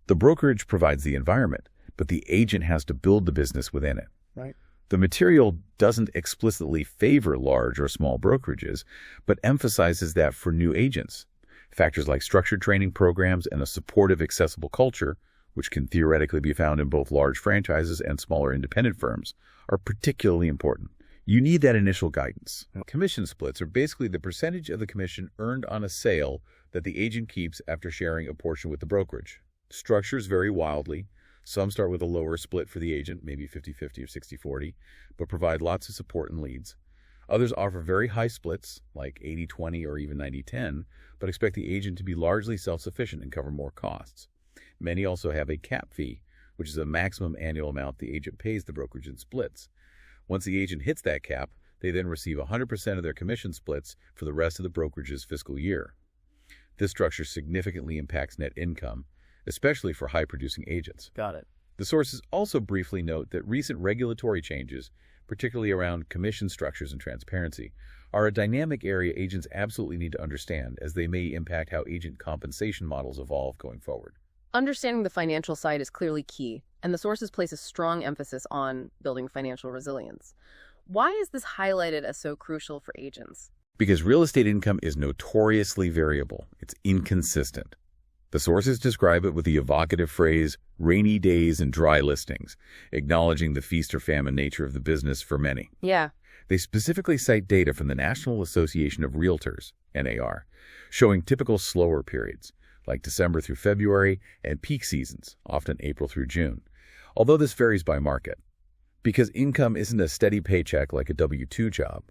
The brokerage provides the environment, but the agent has to build the business within it. Right. The material doesn't explicitly favor large or small brokerages, but emphasizes that for new agents, factors like structured training programs and a supportive, accessible culture, which can theoretically be found in both large franchises and smaller independent firms, are particularly important. You need that initial guidance. Commission splits are basically the percentage of the commission earned on a sale that the agent keeps after sharing a portion with the brokerage. Structures vary wildly. Some start with a lower split for the agent, maybe 50-50 or 60-40, but provide lots of support and leads. Others offer very high splits, like 80-20 or even 90-10, but expect the agent to be largely self-sufficient and cover more costs. Many also have a cap fee, which is a maximum annual amount the agent pays the brokerage in splits. Once the agent hits that cap, they then receive 100% of their commission splits for the rest of the brokerage's fiscal year. This structure significantly impacts net income, especially for high-producing agents. Got it. The sources also briefly note that recent regulatory changes, particularly around commission structures and transparency, are a dynamic area agents absolutely need to understand, as they may impact how agent compensation models evolve going forward. Understanding the financial side is clearly key, and the sources place a strong emphasis on building financial resilience. Why is this highlighted as so crucial for agents? Because real estate income is notoriously variable. It's inconsistent. The sources describe it with the evocative phrase, rainy days and dry listings, acknowledging the feast or famine nature of the business for many. Yeah. They specifically cite data from the National Association of Realtors, NAR, showing typical slower periods, like December through February, and peak seasons, often April through June, although this varies by market. Because income isn't a steady paycheck like a W-2 job,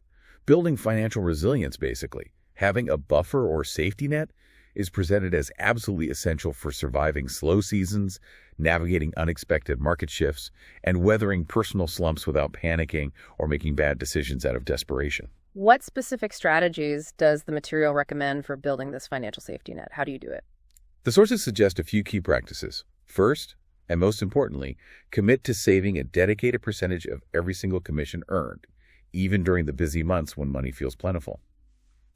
building financial resilience, basically, having a buffer or safety net, is presented as absolutely essential for surviving slow seasons, navigating unexpected market shifts, and weathering personal slumps without panicking or making bad decisions out of desperation. What specific strategies does the material recommend for building this financial safety net? How do you do it? The sources suggest a few key practices. First, and most importantly, commit to saving a dedicated percentage of every single commission earned, even during the busy months when money feels plentiful.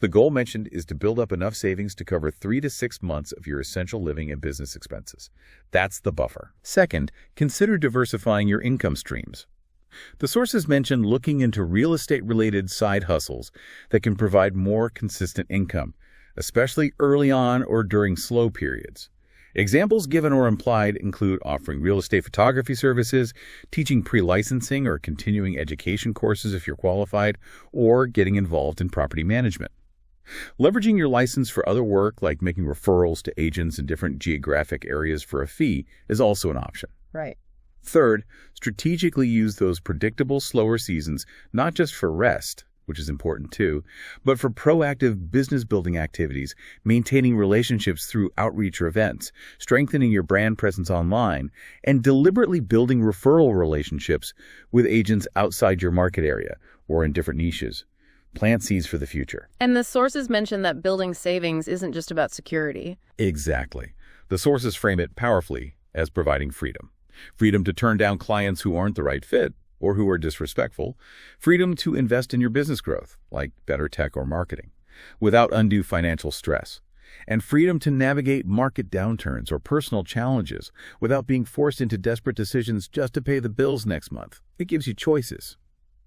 The goal mentioned is to build up enough savings to cover 3 to 6 months of your essential living and business expenses. That's the buffer. Second, consider diversifying your income streams. The sources mention looking into real estate-related side hustles that can provide more consistent income, especially early on or during slow periods. Examples given or implied include offering real estate photography services, teaching pre-licensing or continuing education courses if you're qualified, or getting involved in property management. Leveraging your license for other work, like making referrals to agents in different geographic areas for a fee, is also an option. Right. Third, strategically use those predictable, slower seasons not just for rest, which is important too, but for proactive business-building activities, maintaining relationships through outreach or events, strengthening your brand presence online, and deliberately building referral relationships with agents outside your market area or in different niches. Plant seeds for the future. And the sources mention that building savings isn't just about security. Exactly. The sources frame it powerfully as providing freedom. Freedom to turn down clients who aren't the right fit or who are disrespectful. Freedom to invest in your business growth, like better tech or marketing, without undue financial stress. And freedom to navigate market downturns or personal challenges without being forced into desperate decisions just to pay the bills next month. It gives you choices.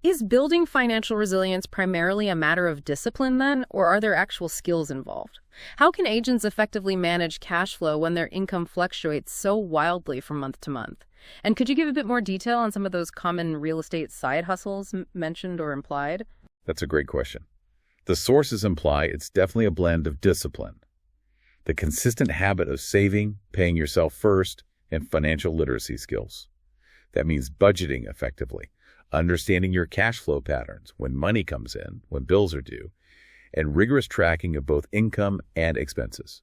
Is building financial resilience primarily a matter of discipline then, or are there actual skills involved? How can agents effectively manage cash flow when their income fluctuates so wildly from month to month? And could you give a bit more detail on some of those common real estate side hustles mentioned or implied? That's a great question. The sources imply it's definitely a blend of discipline, the consistent habit of saving, paying yourself first, and financial literacy skills. That means budgeting effectively, understanding your cash flow patterns when money comes in, when bills are due, and rigorous tracking of both income and expenses.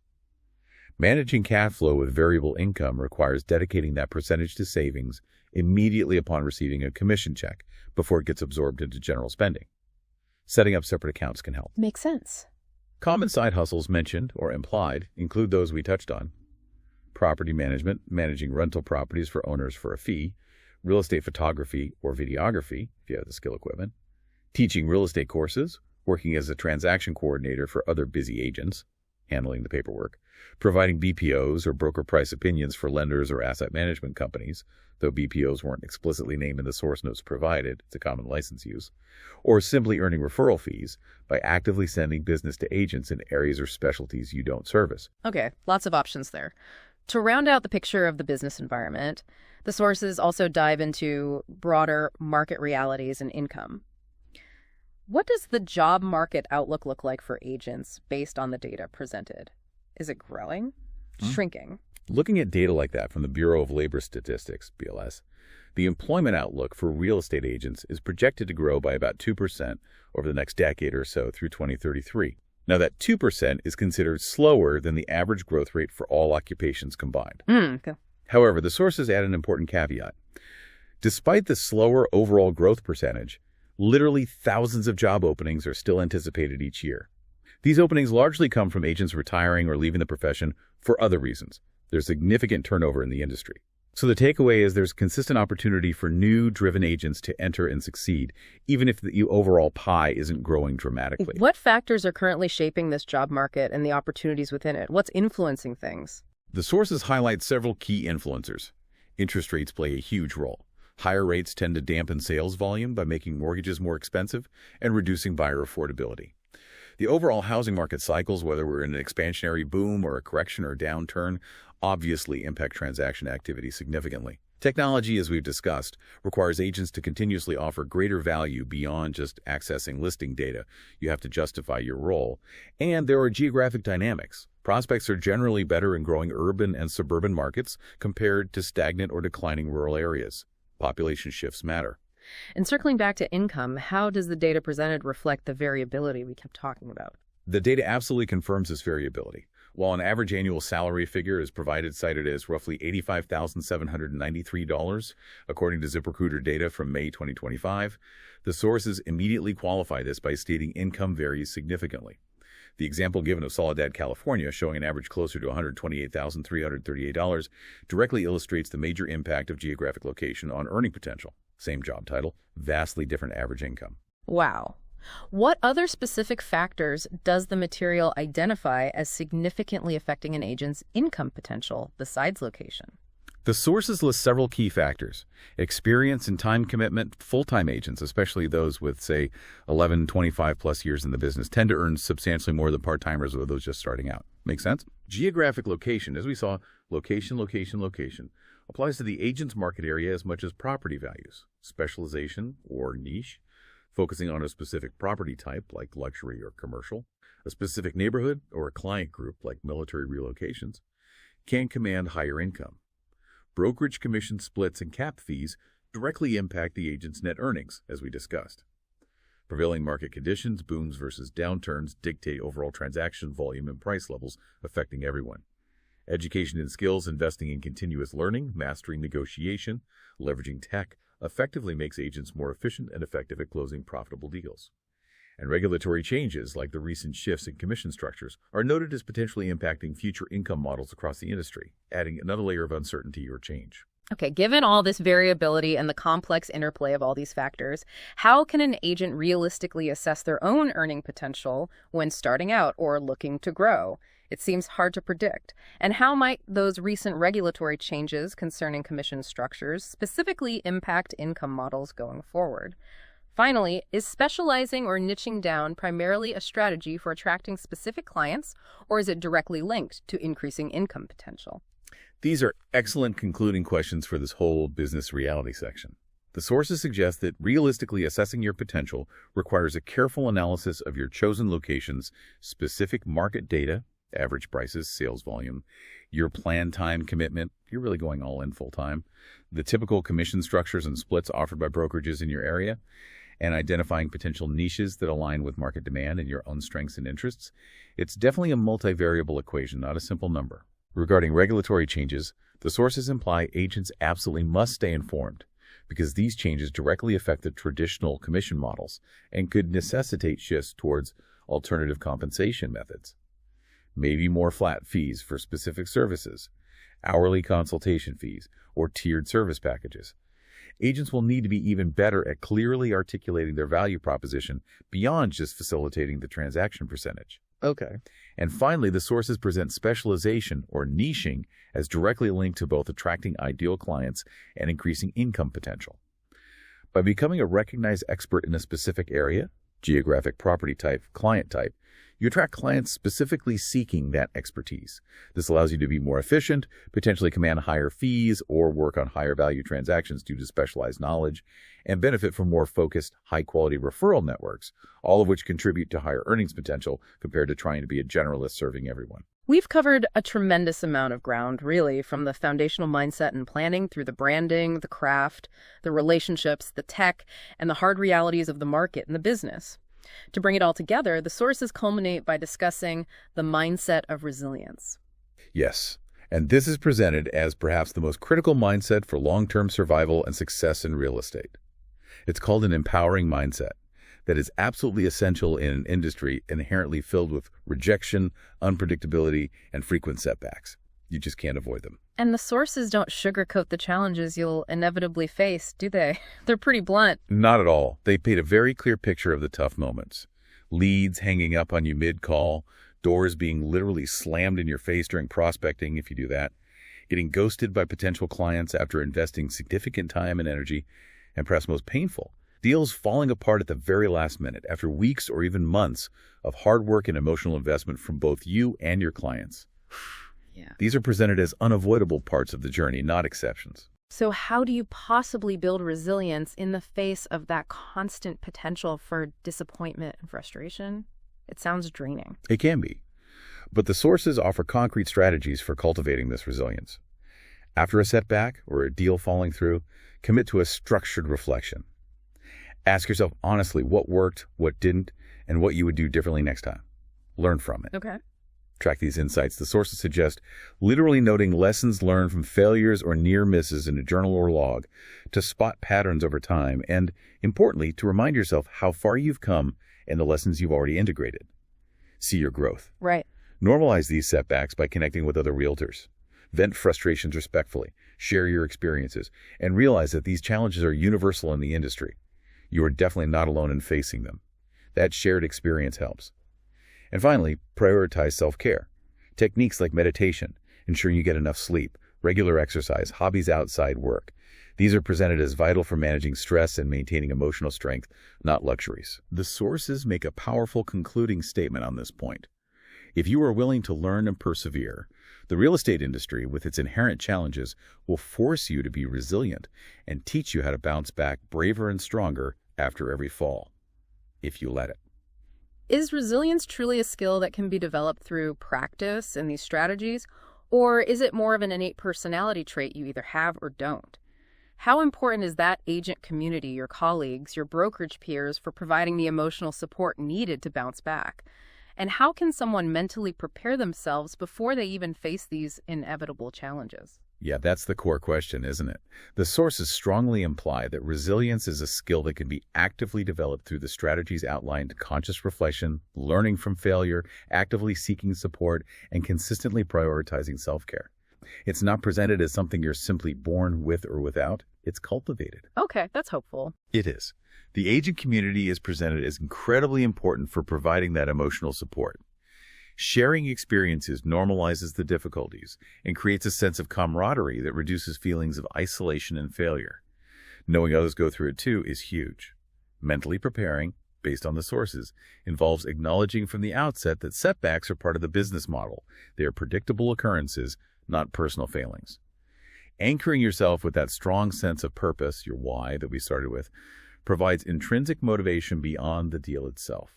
Managing cash flow with variable income requires dedicating that percentage to savings immediately upon receiving a commission check before it gets absorbed into general spending. Setting up separate accounts can help. Makes sense. Common side hustles mentioned or implied include those we touched on: property management, managing rental properties for owners for a fee, real estate photography or videography, if you have the skill equipment, teaching real estate courses, working as a transaction coordinator for other busy agents, handling the paperwork, providing BPOs or broker price opinions for lenders or asset management companies, though BPOs weren't explicitly named in the source notes provided, it's a common license use, or simply earning referral fees by actively sending business to agents in areas or specialties you don't service. Okay, lots of options there. To round out the picture of the business environment, the sources also dive into broader market realities and income. What does the job market outlook look like for agents based on the data presented? Is it growing? Shrinking? Looking at data like that from the Bureau of Labor Statistics, BLS, the employment outlook for real estate agents is projected to grow by about 2% over the next decade or so through 2033. Now, that 2% is considered slower than the average growth rate for all occupations combined. Okay. However, the sources add an important caveat. Despite the slower overall growth percentage, literally thousands of job openings are still anticipated each year. These openings largely come from agents retiring or leaving the profession for other reasons. There's significant turnover in the industry. So the takeaway is there's consistent opportunity for new, driven agents to enter and succeed, even if the overall pie isn't growing dramatically. What factors are currently shaping this job market and the opportunities within it? What's influencing things? The sources highlight several key influencers. Interest rates play a huge role. Higher rates tend to dampen sales volume by making mortgages more expensive and reducing buyer affordability. The overall housing market cycles, whether we're in an expansionary boom or a correction or downturn, obviously impact transaction activity significantly. Technology, as we've discussed, requires agents to continuously offer greater value beyond just accessing listing data. You have to justify your role. And there are geographic dynamics. Prospects are generally better in growing urban and suburban markets compared to stagnant or declining rural areas. Population shifts matter. And circling back to income, how does the data presented reflect the variability we kept talking about? The data absolutely confirms this variability. While an average annual salary figure is cited as roughly $85,793, according to ZipRecruiter data from May 2025, the sources immediately qualify this by stating income varies significantly. The example given of Soledad, California, showing an average closer to $128,338, directly illustrates the major impact of geographic location on earning potential. Same job title, vastly different average income. Wow. What other specific factors does the material identify as significantly affecting an agent's income potential besides location? The sources list several key factors: experience and time commitment. Full-time agents, especially those with, say, 11, 25 plus years in the business, tend to earn substantially more than part-timers or those just starting out. Make sense? Geographic location, as we saw, location, applies to the agent's market area as much as property values. Specialization or niche, focusing on a specific property type like luxury or commercial, a specific neighborhood or a client group like military relocations, can command higher income. brokerage commission splits and cap fees directly impact the agent's net earnings, as we discussed. Prevailing market conditions, booms versus downturns, dictate overall transaction volume and price levels, affecting everyone. Education and skills, investing in continuous learning, mastering negotiation, leveraging tech, effectively makes agents more efficient and effective at closing profitable deals. And regulatory changes, like the recent shifts in commission structures, are noted as potentially impacting future income models across the industry, adding another layer of uncertainty or change. Okay, given all this variability and the complex interplay of all these factors, how can an agent realistically assess their own earning potential when starting out or looking to grow? It seems hard to predict. And how might those recent regulatory changes concerning commission structures specifically impact income models going forward? Finally, is specializing or niching down primarily a strategy for attracting specific clients, or is it directly linked to increasing income potential? These are excellent concluding questions for this whole business reality section. The sources suggest that realistically assessing your potential requires a careful analysis of your chosen location's specific market data, average prices, sales volume, your planned time commitment, you're really going all in full time, the typical commission structures and splits offered by brokerages in your area, and identifying potential niches that align with market demand and your own strengths and interests. It's definitely a multivariable equation, not a simple number. Regarding regulatory changes, the sources imply agents absolutely must stay informed because these changes directly affect the traditional commission models and could necessitate shifts towards alternative compensation methods. Maybe more flat fees for specific services, hourly consultation fees, or tiered service packages. Agents will need to be even better at clearly articulating their value proposition beyond just facilitating the transaction percentage. Okay. And finally, the sources present specialization or niching as directly linked to both attracting ideal clients and increasing income potential. By becoming a recognized expert in a specific area, geographic property type, client type, you attract clients specifically seeking that expertise. This allows you to be more efficient, potentially command higher fees, or work on higher value transactions due to specialized knowledge, and benefit from more focused, high-quality referral networks, all of which contribute to higher earnings potential compared to trying to be a generalist serving everyone. We've covered a tremendous amount of ground, really, from the foundational mindset and planning through the branding, the craft, the relationships, the tech, and the hard realities of the market and the business. To bring it all together, the sources culminate by discussing the mindset of resilience. Yes, and this is presented as perhaps the most critical mindset for long-term survival and success in real estate. It's called an empowering mindset that is absolutely essential in an industry inherently filled with rejection, unpredictability, and frequent setbacks. You just can't avoid them. And the sources don't sugarcoat the challenges you'll inevitably face, do they? They're pretty blunt. Not at all. They paint a very clear picture of the tough moments. Leads hanging up on you mid-call, doors being literally slammed in your face during prospecting if you do that, getting ghosted by potential clients after investing significant time and energy, and perhaps most painful, deals falling apart at the very last minute after weeks or even months of hard work and emotional investment from both you and your clients. Yeah. These are presented as unavoidable parts of the journey, not exceptions. So how do you possibly build resilience in the face of that constant potential for disappointment and frustration? It sounds draining. It can be. But the sources offer concrete strategies for cultivating this resilience. After a setback or a deal falling through, commit to a structured reflection. Ask yourself honestly what worked, what didn't, and what you would do differently next time. Learn from it. Okay. Track these insights. The sources suggest literally noting lessons learned from failures or near misses in a journal or log to spot patterns over time and, importantly, to remind yourself how far you've come and the lessons you've already integrated. See your growth. Right. Normalize these setbacks by connecting with other realtors. Vent frustrations respectfully. Share your experiences and realize that these challenges are universal in the industry. You are definitely not alone in facing them. That shared experience helps. And finally, prioritize self-care. Techniques like meditation, ensuring you get enough sleep, regular exercise, hobbies outside work. These are presented as vital for managing stress and maintaining emotional strength, not luxuries. The sources make a powerful concluding statement on this point. If you are willing to learn and persevere, the real estate industry, with its inherent challenges, will force you to be resilient and teach you how to bounce back braver and stronger after every fall, if you let it. Is resilience truly a skill that can be developed through practice and these strategies, Or is it more of an innate personality trait you either have or don't? How important is that agent community, your colleagues, your brokerage peers, for providing the emotional support needed to bounce back? And how can someone mentally prepare themselves before they even face these inevitable challenges? Yeah, that's the core question, isn't it? The sources strongly imply that resilience is a skill that can be actively developed through the strategies outlined: conscious reflection, learning from failure, actively seeking support, and consistently prioritizing self-care. It's not presented as something you're simply born with or without. It's cultivated. Okay, that's hopeful. It is. The agent community is presented as incredibly important for providing that emotional support. Sharing experiences normalizes the difficulties and creates a sense of camaraderie that reduces feelings of isolation and failure. Knowing others go through it too is huge. Mentally preparing, based on the sources, involves acknowledging from the outset that setbacks are part of the business model. They are predictable occurrences, not personal failings. Anchoring yourself with that strong sense of purpose, your why that we started with, provides intrinsic motivation beyond the deal itself.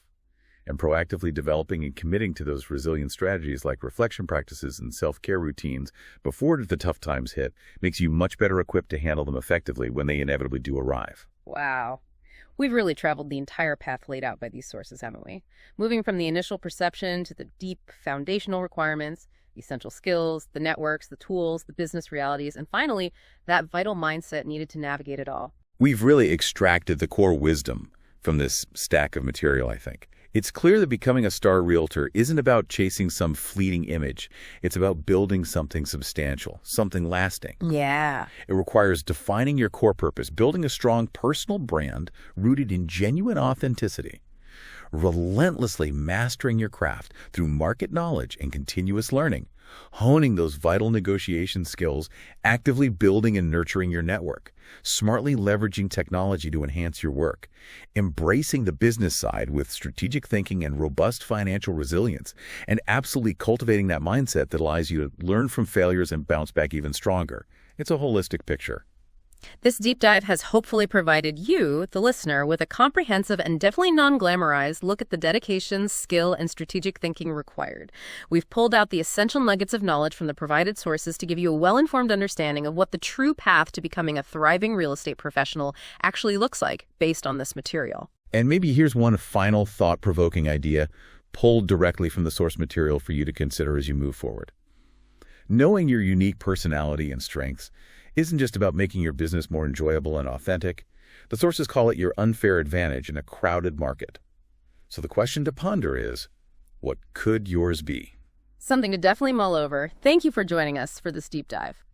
And proactively developing and committing to those resilient strategies like reflection practices and self-care routines before the tough times hit makes you much better equipped to handle them effectively when they inevitably do arrive. Wow. We've really traveled the entire path laid out by these sources, haven't we? Moving from the initial perception to the deep foundational requirements, the essential skills, the networks, the tools, the business realities, and finally, that vital mindset needed to navigate it all. We've really extracted the core wisdom from this stack of material, I think. It's clear that becoming a star realtor isn't about chasing some fleeting image. It's about building something substantial, something lasting. Yeah. It requires defining your core purpose, building a strong personal brand rooted in genuine authenticity, relentlessly mastering your craft through market knowledge and continuous learning, honing those vital negotiation skills, actively building and nurturing your network, smartly leveraging technology to enhance your work, embracing the business side with strategic thinking and robust financial resilience, and absolutely cultivating that mindset that allows you to learn from failures and bounce back even stronger. It's a holistic picture. This deep dive has hopefully provided you, the listener, with a comprehensive and definitely non-glamorized look at the dedication, skill, and strategic thinking required. We've pulled out the essential nuggets of knowledge from the provided sources to give you a well-informed understanding of what the true path to becoming a thriving real estate professional actually looks like based on this material. And maybe here's one final thought-provoking idea pulled directly from the source material for you to consider as you move forward. Knowing your unique personality and strengths isn't just about making your business more enjoyable and authentic. The sources call it your unfair advantage in a crowded market. So the question to ponder is, what could yours be? Something to definitely mull over. Thank you for joining us for this deep dive.